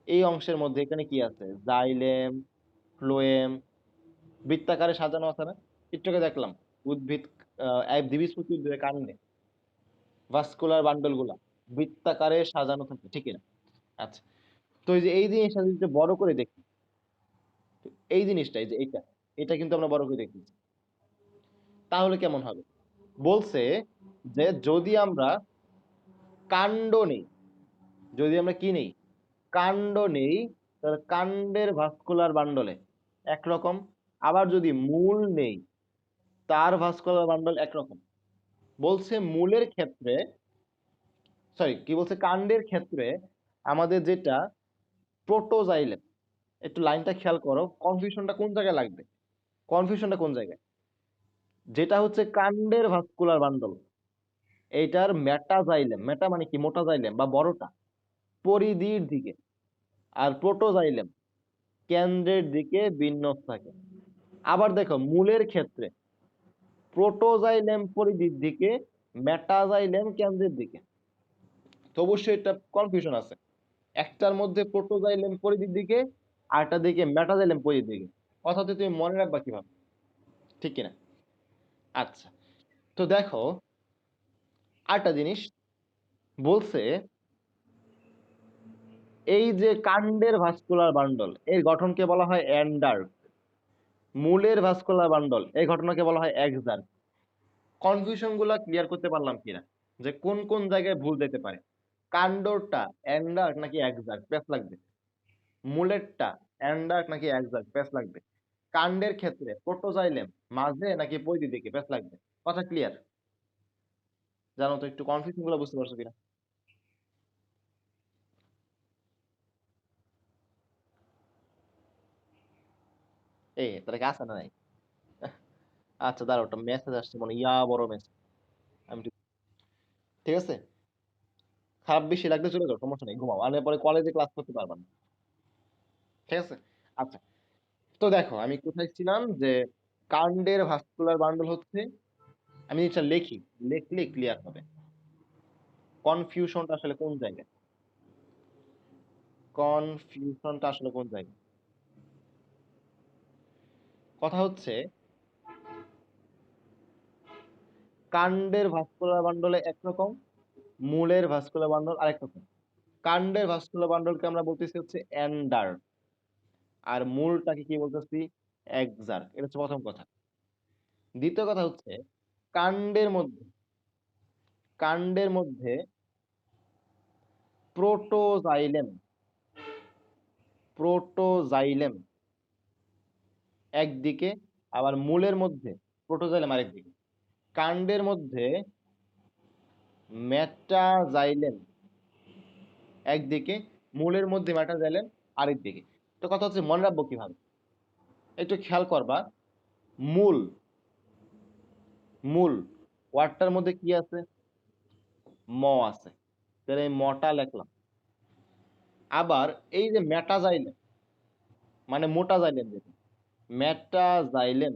এই অংশের মধ্যে এখানে কি আছে? জাইলেম, ফ্লোয়েম, বৃত্তাকারে সাজানো আছে না? একটু আগে দেখলাম উদ্ভিদ, দ্বিবীজপত্রী উদ্ভিদের কাণ্ডে ভাস্কুলার বান্ডল গুলা বৃত্তাকারে সাজানো থাকে, ঠিক না? আচ্ছা, তো এই যে এই জিনিসটা যদি একটু বড় করে দেখি, এই জিনিসটা, এই যে এইটা, এটা কিন্তু আমরা বড় করে দেখি, তাহলে কেমন হবে? বলছে যে যদি আমরা কাণ্ড নেই, যদি আমরা কি নেই, কাণ্ড নেই, তাহলে কাণ্ডের ভাস্কুলার বান্ডলে একরকম। আবার যদি মূল নেই, তার ভাস্কুলার বান্ডল একরকম। বলছে মূলের ক্ষেত্রে, সরি কি বলছে, কাণ্ডের ক্ষেত্রে আমাদের যেটা প্রোটোজাইলেম, একটু লাইনটা খেয়াল করো, কনফিউশনটা কোন জায়গায় লাগবে, কনফিউশনটা কোন জায়গায়? যেটা হচ্ছে কাণ্ডের ভাস্কুলার বান্ডল, এইটার মেটাজাইলেম, মেটা মানে কি মোটাজাইলেম বা বড়টা, পরিধির দিকে, আর প্রোটোজাইলেম কেন্দ্রের দিকে বিন্যস্ত থাকে। আবার দেখো মূলের ক্ষেত্রে প্রোটোজাইলেম পরিধির দিকে, মেটাজাইলেম কেন্দ্রের দিকে। তো অবশ্যই এটা কনফিউশন আছে। একটার মধ্যে প্রোটোজাইলেম পরিধির দিকে, আরেকটার দিকে মেটাজাইলেম পরিধির দিকে। কথা হচ্ছে তুমি মনে রাখবা কিভাবে, ঠিক কিনা? আচ্ছা, তো দেখো আরেকটা জিনিস বলছে, এই যে কাণ্ডের ভাস্কুলার বান্ডল এর গঠনকে বলা হয় এন্ডার্ক, মূলের ভাস্কুলার বান্ডল এই ঘটনাকে বলা হয় এক্সার্ক। কনফিউশন গুলা ক্লিয়ার করতে পারলাম কিনা, যে কোন কোন জায়গায় ভুল যেতে পারে? কাণ্ডটা এন্ডার্ক নাকি এক্সার্ক, প্যাচ লাগবে। মূলেরটা এন্ডার্ক নাকি এক্সার্ক, প্যাচ লাগবে। কাণ্ডের ক্ষেত্রে প্রোটোজাইলেম মাঝে নাকি পরিধি দিকে, প্যাচ লাগবে। কথা ক্লিয়ার? জানো তো, একটু কনফিউশন গুলো বুঝতে পারছো কিনা? এই তাহলে কি আছে না নাই? আচ্ছা দাঁড়াও, ওটা মেসেজ আসছে মানে বড় মেসেজ। আমি ঠিক আছে, খারাপ বেশি লাগলে চলে যাও, সমস্যা নেই, ঘুমাও, আর পরে কলেজে ক্লাস করতে পারবা না। ঠিক আছে, আচ্ছা। তো দেখো আমি কোথায় ছিলাম, যে কাণ্ডের ভাস্কুলার বান্ডল হচ্ছে, আমি এটা লিখি, লিখলে ক্লিয়ার হবে কনফিউশনটা আসলে কোন জায়গায়। কনফিউশনটা আসলে কোন জায়গায়? কথা হচ্ছে কাণ্ডের ভাস্কুলার বান্ডলে একরকম, মূলের ভাস্কুলার বান্ডল আরেক রকম। কাণ্ডের ভাস্কুলার বান্ডলকে আমরা বলতেছি হচ্ছে এন্ডার, আর মূলটাকে কি বলতেছি? এক্সার্ক। এটা হচ্ছে প্রথম কথা। দ্বিতীয় কথা হচ্ছে কাণ্ডের মধ্যে, কাণ্ডের মধ্যে প্রোটোজাইলেম, প্রোটোজাইলেম একদিকে, আবার মূলের মধ্যে প্রোটোজাইলেম আরেকদিকে। কাণ্ডের মধ্যে মেটাজাইলেম একদিকে, মূলের মধ্যে মেটাজাইলেম আরেকদিকে। তো কথা হচ্ছে মনে রাখবো কিভাবে, একটু খেয়াল করবা। মূল, মূল ওয়ার্ডটার মধ্যে কি আছে? ম আছে, তাহলে এই মটা লিখলাম। আবার এই যে মেটাজাইলেম মানে মোটাজাইলেম, যেটা মেটাজাইলেম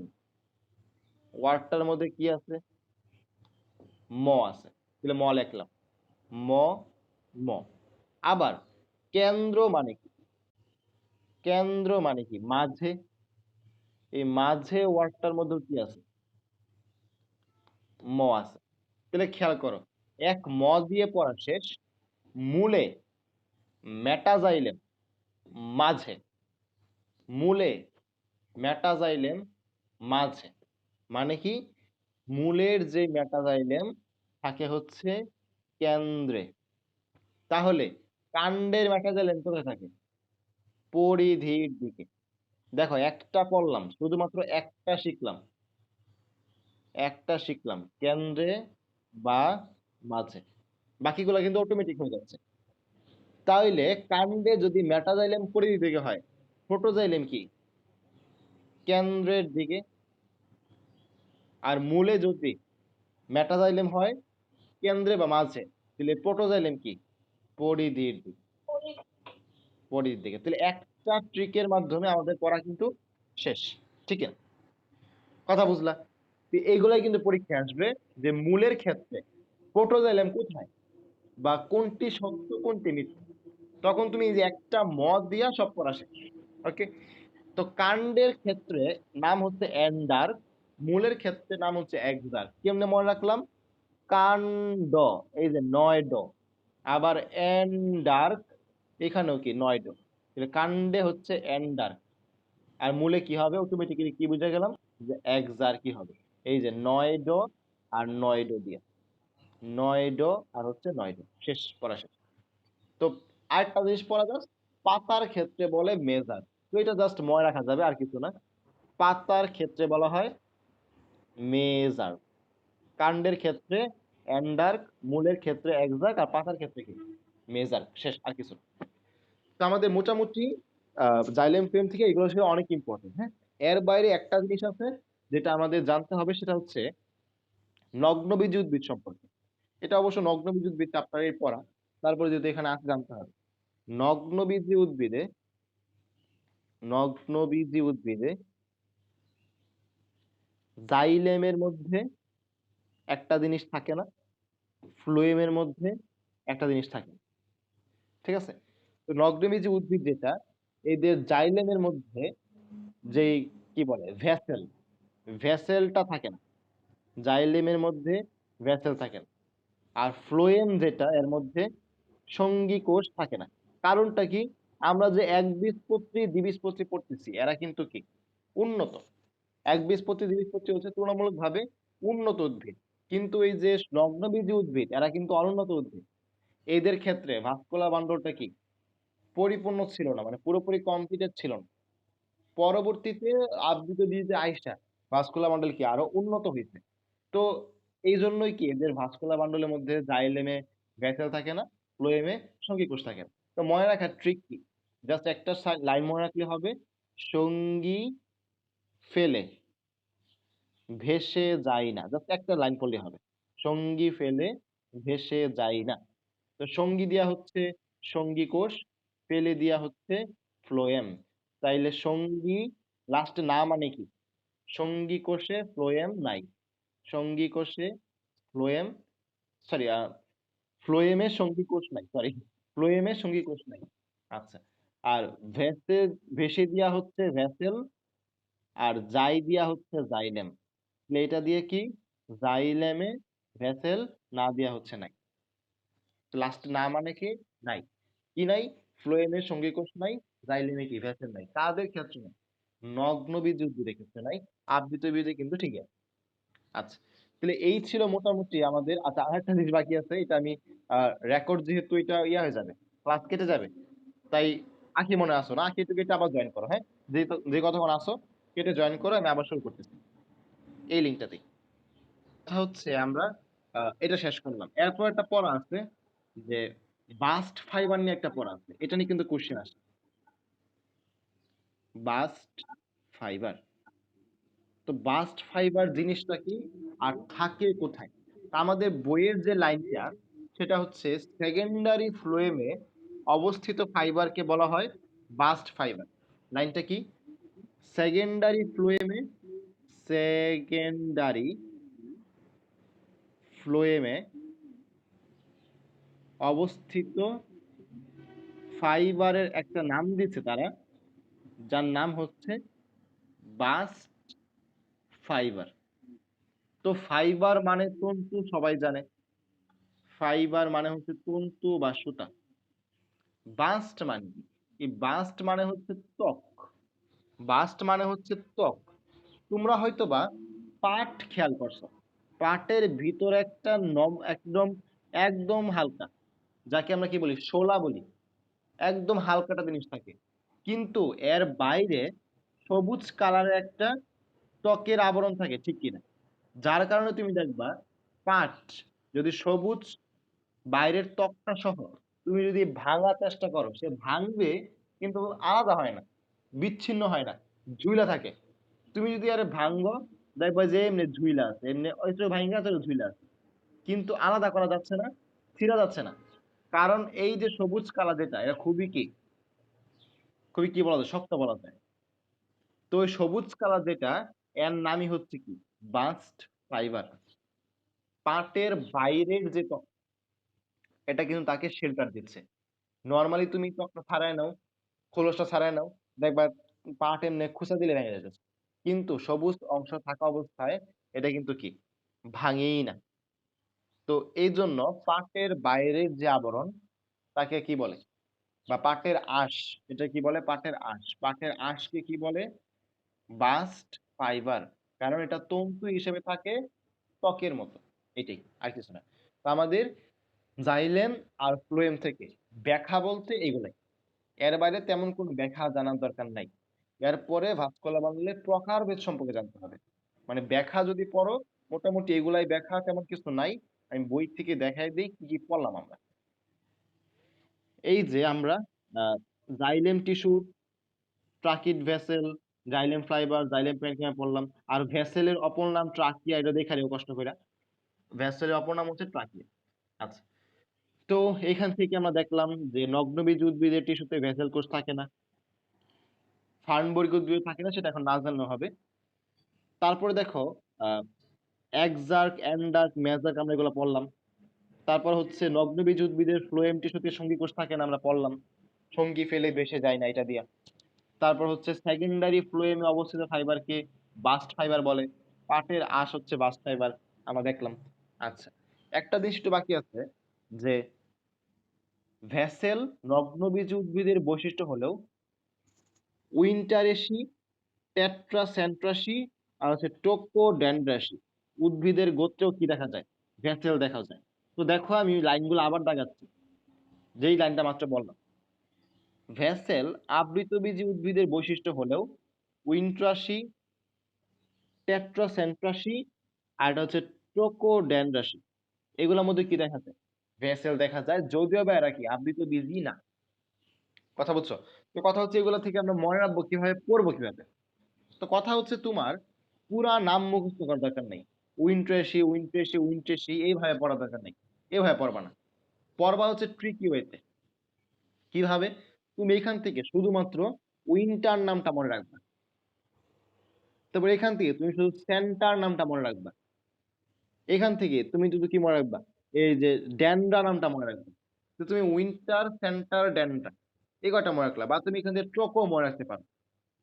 ওয়ার্ডটার মধ্যে কি আছে? ম আছে, তাহলে ম লিখলাম। ম, ম। আবার কেন্দ্র মানে কি? কেন্দ্র মানে কি? মাঝে। এই মাঝে ওয়ার্ডটার মধ্যে কি আছে? ম আছে। তাহলে খেয়াল করো, এক ম দিয়ে পড়া শেষ। মূলে মেটাজাইলেম মাঝে, মূলে মেটাজাইলেম মাঝে, মানে কি? মূলের যে মেটাজাইলেম থাকে হচ্ছে কেন্দ্রে। তাহলে কাণ্ডের মেটাজাইলেম কোথায় থাকে? পরিধির দিকে। দেখো একটা পড়লাম, শুধুমাত্র একটা শিখলাম, একটা শিখলাম কেন্দ্রে বা মাঝে, বাকিগুলো কিন্তু অটোমেটিক হয়ে যাচ্ছে। তাইলে কাণ্ডে যদি মেটাজাইলেম পরিধির দিকে হয়, প্রোটোজাইলেম কি? কেন্দ্রের দিকে। আর মূলে যদি মেটাজাইলেম হয় কেন্দ্রে বা মাঝে, তাহলে প্রোটোজাইলেম কি? পরিধির দিকে। পরিধির দিকে। তাহলে একটা ট্রিকের মাধ্যমে আমাদের পড়া কিন্তু শেষ। ঠিক আছে, কথা বুঝলা? এইগুলাই কিন্তু পরীক্ষায় আসবে, যে মূলের ক্ষেত্রে প্রোটোজাইলেম কোথায়, বা কোনটি সত্য কোনটি মিথ্যা। তখন তুমি এই যে একটা মত দিয়া সব পড়া শেষ। ওকে, তো কাণ্ডের ক্ষেত্রে নাম হচ্ছে এন্ডার, মূলের ক্ষেত্রে নাম হচ্ছে এক্সার। কেমনে মনে রাখলাম? কাণ্ড, এই যে নয় ড, আবার এন্ডার, এখানেও কি নয় ড। তাহলে কাণ্ডে হচ্ছে এন্ডার, আর মূলে কি হবে? অটোমেটিক্যালি কি বুঝে গেলাম, যে এক্সার কি হবে। এই যে নয় ড আর নয় ড দিয়ে, নয় ড আর হচ্ছে নয় ড, শেষ, পড়া শেষ। তো আরেকটা জিনিস পড়া যাচ্ছে, পাতার ক্ষেত্রে বলে মেজার। তো এটা জাস্ট মনে রাখা যাবে, আর কিছু না। পাতার ক্ষেত্রে বলা হয় মেজার, কাণ্ডের ক্ষেত্রে এন্ডার্ক, মূলের ক্ষেত্রে এক্সার্ক, আর পাতার ক্ষেত্রে কি? মেজার, শেষ, আর কিছু না। তো আমাদের মোটামুটি জাইলেম ফ্রেম থেকে এগুলো ছিল অনেক ইম্পর্টেন্ট। হ্যাঁ, এর বাইরে একটা জিনিস আছে যেটা আমাদের জানতে হবে, সেটা হচ্ছে নগ্নবীজ উদ্ভিদ সম্পর্কে। এটা অবশ্য নগ্নবীজ উদ্ভিদ চ্যাপ্টারের পড়া, তারপরে যদি এখানে আসে জানতে হবে। নগ্নবীজি উদ্ভিদে, নগ্নবীজি উদ্ভিদে জাইলেমের মধ্যে একটা জিনিস থাকে না, ফ্লোয়েমের মধ্যে একটা জিনিস থাকে। ঠিক আছে, তো নগ্নবীজি উদ্ভিদ যেটা, এদের জাইলেমের মধ্যে যেই কি বলে ভেসেলটা থাকে না। জাইলেমের মধ্যে ভেসেল থাকে না। আর ফ্লোয়েম যেটা, এর মধ্যে সঙ্গী কোষ থাকে না। কারণটা কি? আমরা যে একবীজপত্রী দ্বিবীজপত্রী পড়তেছি, এরা কিন্তু কি উন্নত। একবীজপত্রী দ্বিবীজপত্রী হচ্ছে তুলনামূলকভাবে উন্নত উদ্ভিদ, কিন্তু এই যে নগ্নবীজি উদ্ভিদ, এরা কিন্তু অনুন্নত উদ্ভিদ। এদের ক্ষেত্রে ভাস্কুলার বান্ডলটা কি পরিপূর্ণ ছিল না, মানে পুরোপুরি কমপ্লিটেড ছিল না। পরবর্তীতে আবৃত বীজে আইসা ভাস্কুলার বান্ডল কি আরো উন্নত হয়েছে। তো এই জন্যই কি এদের ভাস্কুলার বান্ডলের মধ্যে জাইলেমে ভেসেল থাকে না, ফ্লোয়েমে সঙ্গী কোষ থাকে না। তো মনে রাখার ট্রিক কি? জাস্ট একটা লাইন মনে রাখলে হবে, সঙ্গী ফেলে ভেসে যায় না। জাস্ট একটা লাইন পড়লে হবে, সঙ্গী ফেলে ভেসে যায় না। তো সঙ্গী দেয়া হচ্ছে সঙ্গী কোষ, ফেলে দেয়া হচ্ছে ফ্লোয়েম। তাইলে সঙ্গী লাস্টে না মানে কি? সঙ্গী কোষে ফ্লোয়েম নাই, সঙ্গী কোষে ফ্লোয়েম, সরি, ফ্লোয়েমে সঙ্গী কোষ নাই, সরি, ফ্লোয়েমে সঙ্গী কোষ নাই। আচ্ছা। আর ভেসে ভেসে দেয়া হচ্ছে ভেসেল, আর জাই দিয়া হচ্ছে জাইলেম। তাহলে এটা দিয়ে কি জাইলেমে ভেসেল, না দেয়া হচ্ছে নাই। লাস্ট না মানে কি? নাই। কি নাই? ফ্লোয়েমে সঙ্গী কোষ নাই, জাইলেমে কি ভেসেল নাই। কাদের ক্ষেত্রে নাই? নগ্ন বীজ উদ্ভিদের ক্ষেত্রে নাই, আবৃত বীজে কিন্তু ঠিকই আছে। আচ্ছা, তাহলে এই ছিল মোটামুটি আমাদের। আচ্ছা, আরেকটা জিনিস বাকি আছে, এটা আমি রেকর্ড, যেহেতু এটা ইয়া হয়ে যাবে, ক্লাস কেটে যাবে, তাই আঁকি মনে আসো না, আঁকি একটু কেটে আবার জয়েন করো, হ্যাঁ? যে কতক্ষণ আসো কেটে জয়েন করো, আমি আবার শুরু করতেছি এই লিঙ্কটাতেই। কথা হচ্ছে আমরা এটা শেষ করলাম, এরপর একটা পড়া আছে যে বাস্ট ফাইবার নিয়ে একটা পড়া আছে, এটা নিয়ে কিন্তু কোশ্চেন আসে। বাস্ট ফাইবার, তো বাস্ট ফাইবার জিনিসটা কি আর থাকে কোথায়? তা আমাদের বইয়ের যে লাইনটা, সেটা হচ্ছে সেকেন্ডারি ফ্লোয়েমে অবস্থিত ফাইবারকে বলা হয় বাস্ট ফাইবার। লাইনটা কি? সেকেন্ডারি ফ্লোয়েমে, সেকেন্ডারি ফ্লোয়েমে অবস্থিত ফাইবারের একটা নাম দিচ্ছে তারা, যার নাম হচ্ছে বাস্ট ফাইবার। তো ফাইবার মানে তন্তু, সবাই জানে ফাইবার মানে হচ্ছে তন্তু বা সুতা। বাস্ট মানে কি? এই বাস্ট মানে হচ্ছে ত্বক, বাস্ট মানে হচ্ছে ত্বক। তোমরা হয়তোবা পাট খেয়াল করছো, পাটের ভিতর একটা একদম একদম হালকা, যাকে আমরা কি বলি শোলা বলি, একদম হালকাটা জিনিস থাকে, কিন্তু এর বাইরে সবুজ কালারের একটা ত্বকের আবরণ থাকে, ঠিক কিনা? যার কারণে তুমি দেখবা পাট যদি সবুজ বাইরের ত্বকটা সহ তুমি যদি ভাঙার চেষ্টা করো, সে ভাঙবে কিন্তু আলাদা হয় না, বিচ্ছিন্ন হয় না, ঝুইলা থাকে। তুমি যদি আরে ভাঙ্গো, দেখবা যে এমনি ঝুইলা আছে, এমনি ওই তো ভাঙ্গা তো ঝুইলা আছে, কিন্তু আলাদা করা যাচ্ছে না, ছিঁড়া যাচ্ছে না। কারণ এই যে সবুজ কালার যেটা, এটা খুবই কি বলা যায়, শক্ত বলা যায়। তো ওই সবুজ কালার যেটা, এর নামই হচ্ছে কি বাস্ট ফাইবার। পাটের বাইরের যে ত্বক, এটা কিন্তু তাকে শেল্টার দিচ্ছে। নরমালি তুমি ত্বকটা ছাড়াই নাও, খোলসটা ছাড়াই নাও, দেখবা পাট এমনি খুঁচা দিলে ভেঙে যাচ্ছে, কিন্তু সবুজ অংশ থাকা অবস্থায় এটা কিন্তু কি ভাঙেই না। তো এই জন্য পাটের বাইরের যে আবরণ, তাকে কি বলে, বা পাটের আঁশ, এটা কি বলে, পাটের আঁশ, পাটের আঁশকে কি বলে বাস্ট ফাইবার। কারণ এটা তন্তু হিসেবে থাকে ত্বকের মতো, এটাই, আর কিছু না। তো আমাদের জাইলেম আর ফ্লোয়েম থেকে ব্যাখ্যা বলতে এগুলাই, এর বাইরে তেমন কোনো ব্যাখ্যা জানার দরকার নাই। এরপরে ভাস্কুলার বান্ডলের প্রকারভেদ সম্পর্কে জানতে হবে, মানে ব্যাখ্যা যদি পড়ো, মোটামুটি এগুলাই ব্যাখ্যা, তেমন কিছু নাই। আমি বই থেকে দেখাই দিই কি কি পড়লাম আমরা। এই যে আমরা xylem tissue, tracheid vessel, xylem fibre, xylem parenchyma পড়লাম। আর ভেসেলের অপর নাম ট্রাকিয়া, এটা দেখা নিও কষ্ট করে। ভেসেলের অপর নাম হচ্ছে ট্রাকিয়া। আচ্ছা, তো এখান থেকে আমরা দেখলাম যে নগ্নবীজ উদ্ভিদের টিস্যুতে ভেসেল কোষ থাকে না, ফার্নবর্গীয় উদ্ভিদে থাকে না, সেটা এখন না জানলেও হবে। তারপরে দেখো আহ একজার্ক, এন্ডার্ক, মেজার্ক, আমরা এগুলো পড়লাম। তারপর হচ্ছে নগ্নবীজ উদ্ভিদের ফ্লোয়েম টিস্যুতে সঙ্গী কোষ থাকে না, আমরা পড়লাম। সঙ্গী ফেলে ভেসে যায় না এটা দিয়া। তারপর হচ্ছে সেকেন্ডারি ফ্লোয়েমে অবস্থিত ফাইবারকে বাস্ট ফাইবার বলে। পাটের আঁশ হচ্ছে বাস্ট ফাইবার, আমরা দেখলাম। আচ্ছা, একটা জিনিস একটু বাকি আছে, যে ভেসেল নগ্নবীজী উদ্ভিদের বৈশিষ্ট্য হলেও উইন্টারেসি, টেট্রাসেন্ট্রাসি আর হচ্ছে টোকোডেন্ড্রাসি উদ্ভিদের গোত্রেও কি দেখা যায়? ভেসেল দেখা যায়। তো দেখো আমি লাইনগুলো আবার দাগাচ্ছি, যেই লাইনটা মাত্র বললাম। ভেসেল আবৃতবীজী উদ্ভিদের বৈশিষ্ট্য হলেও উইন্ট্রাসি, টেট্রাসেন্ট্রাসি আর এটা হচ্ছে ট্রোকোডেন্ড্রাসি, এগুলোর মধ্যে কি দেখা যায়? ভেসেল দেখা যায়, যদিও বা এরা কি আবৃতবীজী না। কথা বুঝছো? তো কথা হচ্ছে এগুলো থেকে আমরা মনে রাখবো কিভাবে, পড়বো কিভাবে। তো কথা হচ্ছে তোমার পুরা নাম মুখস্থ করার দরকার নেই। উইন্ট্রেসি উইন্ট্রেসি উইন্ট্রেসি এইভাবে পড়ার দরকার নেই, এভাবে পড়বা না। পড়বা হচ্ছে ট্রিকি ওয়েতে। কিভাবে? তুমি এখান থেকে শুধুমাত্র উইন্টার নামটা মনে রাখবা, তারপর এখান থেকে তুমি শুধু সেন্টার নামটা মনে রাখবা, এখান থেকে তুমি শুধু কি মনে রাখবা, এই যে ড্যান্ডা নামটা মনে রাখবা। তো তুমি উইন্টার, সেন্টার, ড্যান্ডা এই কয়টা মনে রাখলা, বা তুমি এখান থেকে ট্রোকো মনে রাখতে পারো,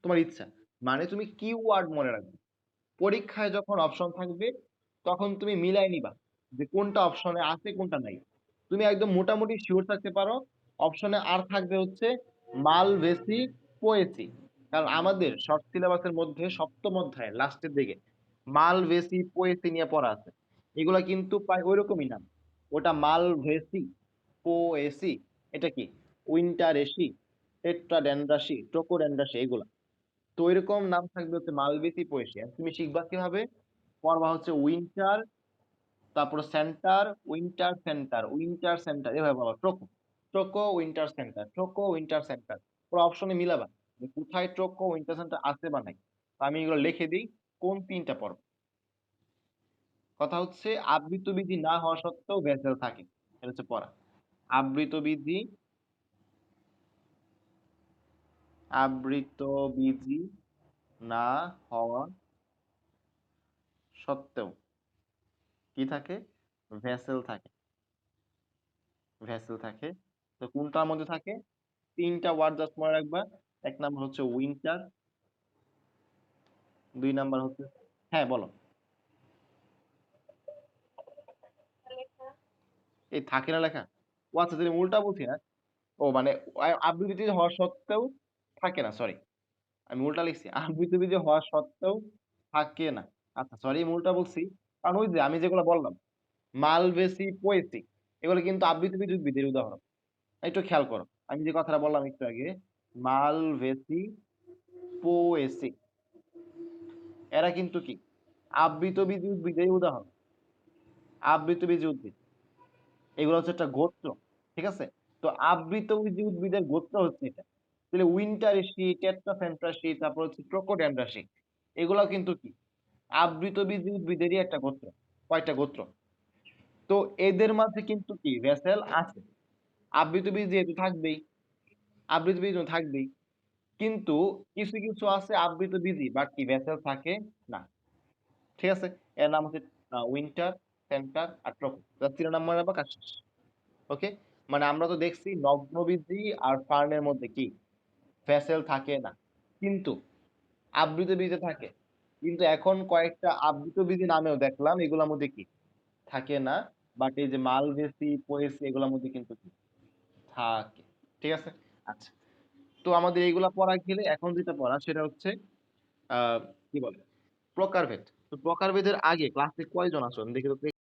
তোমার ইচ্ছা। মানে তুমি কিওয়ার্ড মনে রাখবে। পরীক্ষায় যখন অপশন থাকবে তখন তুমি মিলাই নিবা যে কোনটা অপশনে আছে কোনটা নাই। তুমি একদম মোটামুটি শিওর থাকতে পারো অপশনে আর থাকবে হচ্ছে মালভেসি, পোয়েসি। কারণ আমাদের শর্ট সিলেবাসের মধ্যে সপ্তম অধ্যায় লাস্টের দিকে মালভেসি, পোয়েসি নিয়ে পড়া আছে। এগুলা কিন্তু প্রায় ওইরকমই নাম। ওটা মালভেসি, পোয়েসি, এটা কি উইন্টারেসি, টেট্রাডেনড্রাসি, ট্রোকোডেনড্রাসি, এগুলা। তো এরকম নাম থাকবে হচ্ছে মালবেসি পোয়েসিয়া। তুমি শিখবা কিভাবে? পড়বা হচ্ছে উইন্টার, তারপর centre, winter centre, winter centre, এভাবে বলো। ট্রোকো, ট্রোকো উইন্টার সেন্টার, ট্রোকো উইন্টার সেন্টার। পুরো অপশনে মিলাবা যে কোথায় ট্রোকো উইন্টার সেন্টার আছে বা নাই। তো আমি এগুলো লিখে দিই কোন তিনটা পড়ব। কথা হচ্ছে আবৃতবীজী না হওয়া সত্ত্বেও ভেসেল থাকে, এটা হচ্ছে পড়া। আবৃতবীজী, আবৃতবীজী না হওয়া সত্ত্বেও কি থাকে? ভেসেল থাকে, ভেসেল থাকে। তো কোনটার মধ্যে থাকে? তিনটা ওয়ার্ড জাস্ট মনে রাখবা। এক নাম্বার হচ্ছে উইন্টার, দুই নাম্বার হচ্ছে, হ্যাঁ বলো। এই থাকে না লেখা? ও আচ্ছা, তুমি উল্টা বলছি না। ও মানে আবৃত্তি হওয়া সত্ত্বেও থাকে না, সরি আমি উল্টা লিখছি। আবৃত্তি হওয়া সত্ত্বেও থাকে না। আচ্ছা সরি, আমি উল্টা বলছি। কারণ ওই যে আমি যেগুলো বললাম মালভেসি, পোয়েসি, এগুলো কিন্তু আবৃত্তি উদ্ভিদের উদাহরণ। একটু খেয়াল করো, আমি যে কথাটা বললাম একটু আগে, মালভেসি, পোয়েসি, এরা কিন্তু কি আবৃতবীজী উদ্ভিদের উদাহরণ। আবৃতবীজী উদ্ভিদ, এগুলো হচ্ছে একটা গোত্র, ঠিক আছে? তো আবৃতবীজী উদ্ভিদের গোত্র হচ্ছে এটা। তাহলে উইন্টারেসি, টেট্রাসেন্ট্রাসি, তারপর হচ্ছে ট্রোকোডেন্ড্রাসি, এগুলো কিন্তু কি আবৃতবীজী উদ্ভিদেরই একটা গোত্র। কয়টা গোত্র? তো এদের মাঝে কিন্তু কি ভেসেল আছে। আবৃতবীজ যেহেতু থাকবেই, আবৃতবীজ থাকবেই, কিন্তু কিছু কিছু আছে আবৃতবীজী বাট কি ভেসেল থাকে না। ঠিক আছে? এর নাম হচ্ছে উইন্টার, সেন্টার আর ট্রপো। জাস্ট 3 নাম্বার রাখবা, কাজ শেষ। ওকে? মানে আমরা তো দেখছি নগ্নবীজী আর ফার্নের মধ্যে কি ভেসেল থাকে না, কিন্তু আবৃতবীজে থাকে। কিন্তু এখন কয়েকটা আবৃতবীজী নামেও দেখলাম এগুলোর মধ্যে কি থাকে না। বাট এই যে মালভেসি, পোয়েসি এগুলোর মধ্যে কিন্তু কি থাকে। ঠিক আছে? আচ্ছা, তো আমাদের এইগুলা পড়া গেলে এখন যেটা পড়া সেটা হচ্ছে কি বলে প্রকারভেদ। তো প্রকারভেদের আগে ক্লাসে কয়জন আছো আমি দেখি তো।